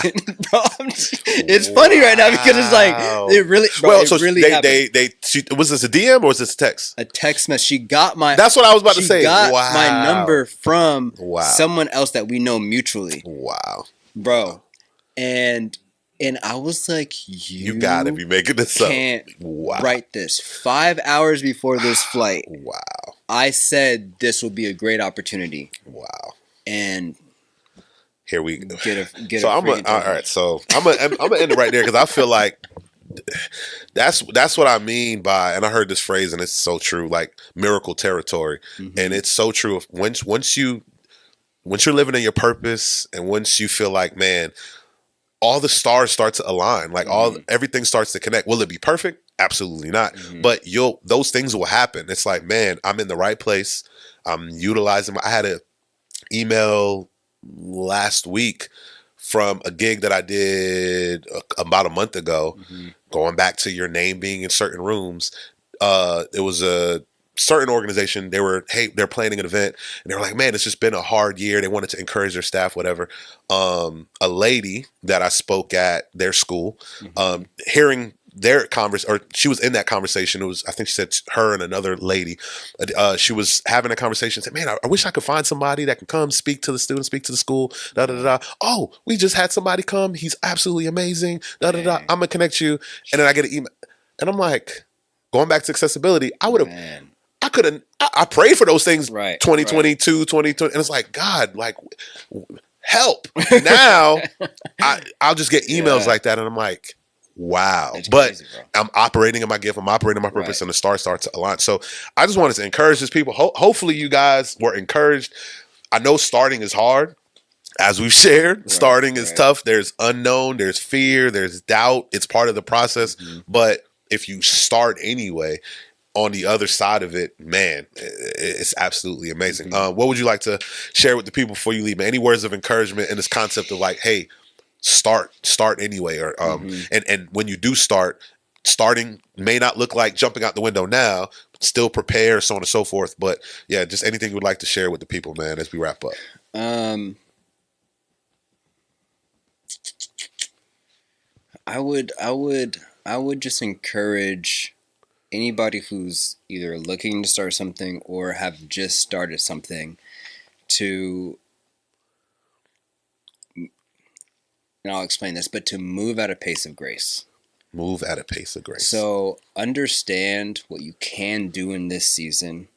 Bro, it's funny right now because it's like it really. Bro, so really was this a DM or was this a text? A text message. She got my. That's what I was about to say. She got my number from someone else that we know mutually. Wow, bro, and I was like, you gotta be making this up. Can't write this 5 hours before this flight. Wow, I said this will be a great opportunity. Wow. And here we go. Get so all right. So I'm gonna end it right there because I feel like that's what I mean by, and I heard this phrase and it's so true, like miracle territory, and it's so true. Once you're living in your purpose, and once you feel like, man, all the stars start to align, like everything starts to connect. Will it be perfect? Absolutely not. But those things will happen. It's like, man, I'm in the right place. I'm utilizing. I had a email last week from a gig that I did about a month ago. Going back to your name being in certain rooms, it was a certain organization. They're planning an event, and they were like, "Man, it's just been a hard year." They wanted to encourage their staff, whatever. A lady that I spoke at their school, hearing their or she was in that conversation. It was, I think she said her and another lady. She was having a conversation. Said, "Man, I wish I could find somebody that can come speak to the students, speak to the school." Da da da. Oh, we just had somebody come. He's absolutely amazing. Da da da. I'm gonna connect you. And then I get an email, and I'm like, going back to accessibility, I could have, I prayed for those things, Right, 2022, 2020. And it's like, God, like, help. Now, I'll just get emails like that. And I'm like, wow. It's but crazy, bro. I'm operating in my gift. I'm operating in my purpose. And the stars start to align. So I just wanted to encourage these people. Hopefully you guys were encouraged. I know starting is hard. As we've shared, starting is tough. There's unknown, there's fear, there's doubt. It's part of the process. But if you start anyway, on the other side of it, man, it's absolutely amazing. What would you like to share with the people before you leave, man? Any words of encouragement in this concept of like, hey, start anyway, or and when you do starting may not look like jumping out the window now, still prepare, so on and so forth. But yeah, just anything you would like to share with the people, man, as we wrap up. I would just encourage anybody who's either looking to start something or have just started something to, and I'll explain this, but to move at a pace of grace. Move at a pace of grace. So understand what you can do in this season.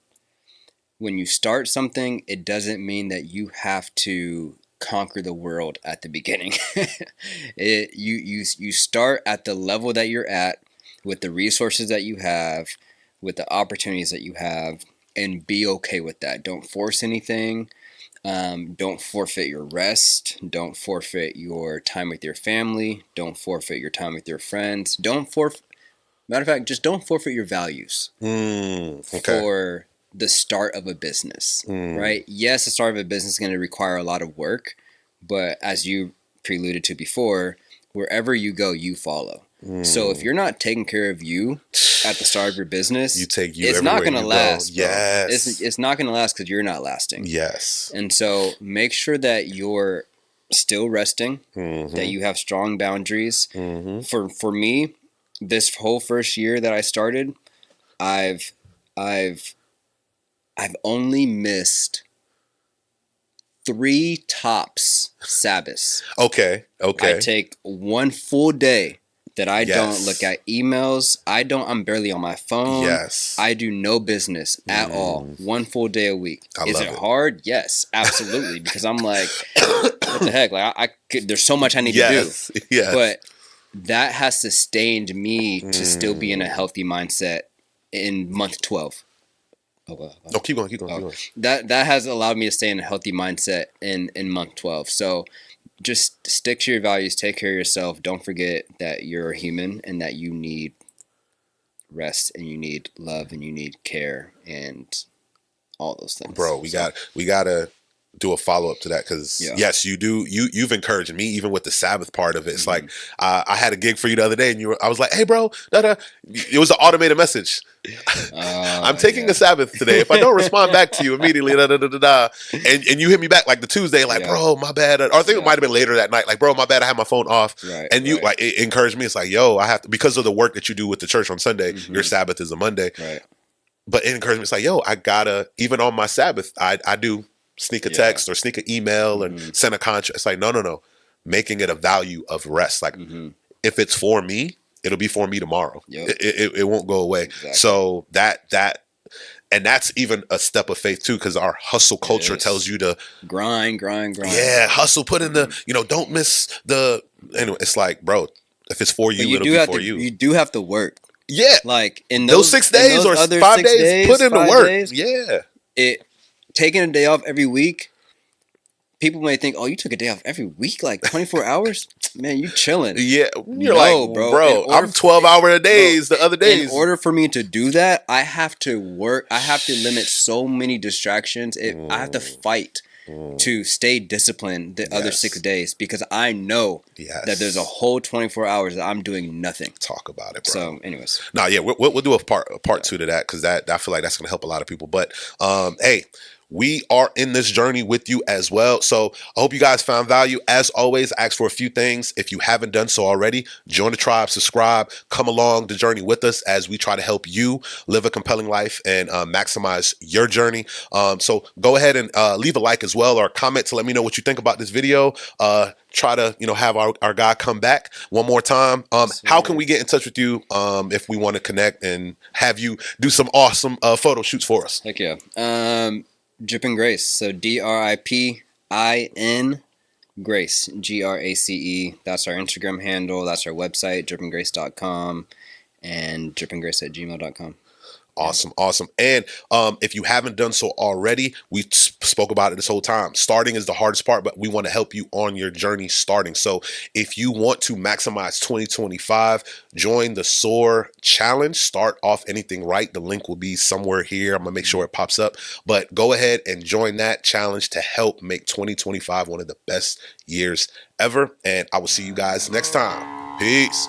When you start something, it doesn't mean that you have to conquer the world at the beginning. You start at the level that you're at, with the resources that you have, with the opportunities that you have, and be okay with that. Don't force anything. Don't forfeit your rest. Don't forfeit your time with your family. Don't forfeit your time with your friends. Matter of fact, just don't forfeit your values for the start of a business, right? Yes, the start of a business is going to require a lot of work, but as you preluded to before, wherever you go, you follow. So if you're not taking care of you at the start of your business, it's not going to last. Yes. It's not going to last because you're not lasting. Yes. And so make sure that you're still resting, that you have strong boundaries. For me, this whole first year that I started, I've only missed 3 tops Sabbaths. Okay. I take one full day that I don't look at emails. I'm barely on my phone. Yes. I do no business at all. One full day a week. Is it hard? Yes, absolutely. Because I'm like, what the heck? Like there's so much I need to do. Yes. But that has sustained me to still be in a healthy mindset in month 12. No, keep going. That has allowed me to stay in a healthy mindset in month 12. So just stick to your values, take care of yourself. Don't forget that you're a human and that you need rest and you need love and you need care and all those things. Bro, we gotta do a follow-up to that, because yes, you do. You've encouraged me even with the Sabbath part of it. It's like I had a gig for you the other day, and I was like, "Hey, bro, it was an automated message. I'm taking a Sabbath today. If I don't respond back to you immediately, and you hit me back like the Tuesday, like, bro, my bad. Or I think it might have been later that night, like, bro, my bad. I had my phone off, and you like it encouraged me. It's like, yo, I have to, because of the work that you do with the church on Sunday. Your Sabbath is a Monday, but it encouraged me. It's like, yo, I gotta, even on my Sabbath, I do sneak a text or sneak an email and send a contract. It's like, no. Making it a value of rest. Like, if it's for me, it'll be for me tomorrow. It won't go away. Exactly. So and that's even a step of faith too, because our hustle culture tells you to grind. Yeah, hustle, put in the, don't miss the, anyway, it's like, bro, if it's for you, it'll be for you. You do have to work. Yeah. Like in those 6 days or 5 days, put in the work. Taking a day off every week, people may think, oh, you took a day off every week, like 24 hours? Man, you chilling. Yeah, you're bro, I'm 12-hour days the other days. In order for me to do that, I have to work. I have to limit so many distractions. I have to fight to stay disciplined the other 6 days, because I know that there's a whole 24 hours that I'm doing nothing. Talk about it, bro. So, anyways. No, yeah, we'll do a part two to that, because that I feel like that's going to help a lot of people. But hey, we are in this journey with you as well. So I hope you guys found value. As always, ask for a few things. If you haven't done so already, join the tribe, subscribe, come along the journey with us as we try to help you live a compelling life and maximize your journey. So go ahead and leave a like as well, or comment to let me know what you think about this video. Try to, have our guy come back one more time. How can we get in touch with you if we want to connect and have you do some awesome photo shoots for us? Heck yeah. Drippin' Grace. So DRIPIN Grace. GRACE. That's our Instagram handle. That's our website, drippingrace.com, and drippingrace@gmail.com. Awesome. And if you haven't done so already, we spoke about it this whole time. Starting is the hardest part, but we want to help you on your journey starting. So if you want to maximize 2025, join the SOAR challenge. Start off anything right. The link will be somewhere here. I'm going to make sure it pops up. But go ahead and join that challenge to help make 2025 one of the best years ever. And I will see you guys next time. Peace.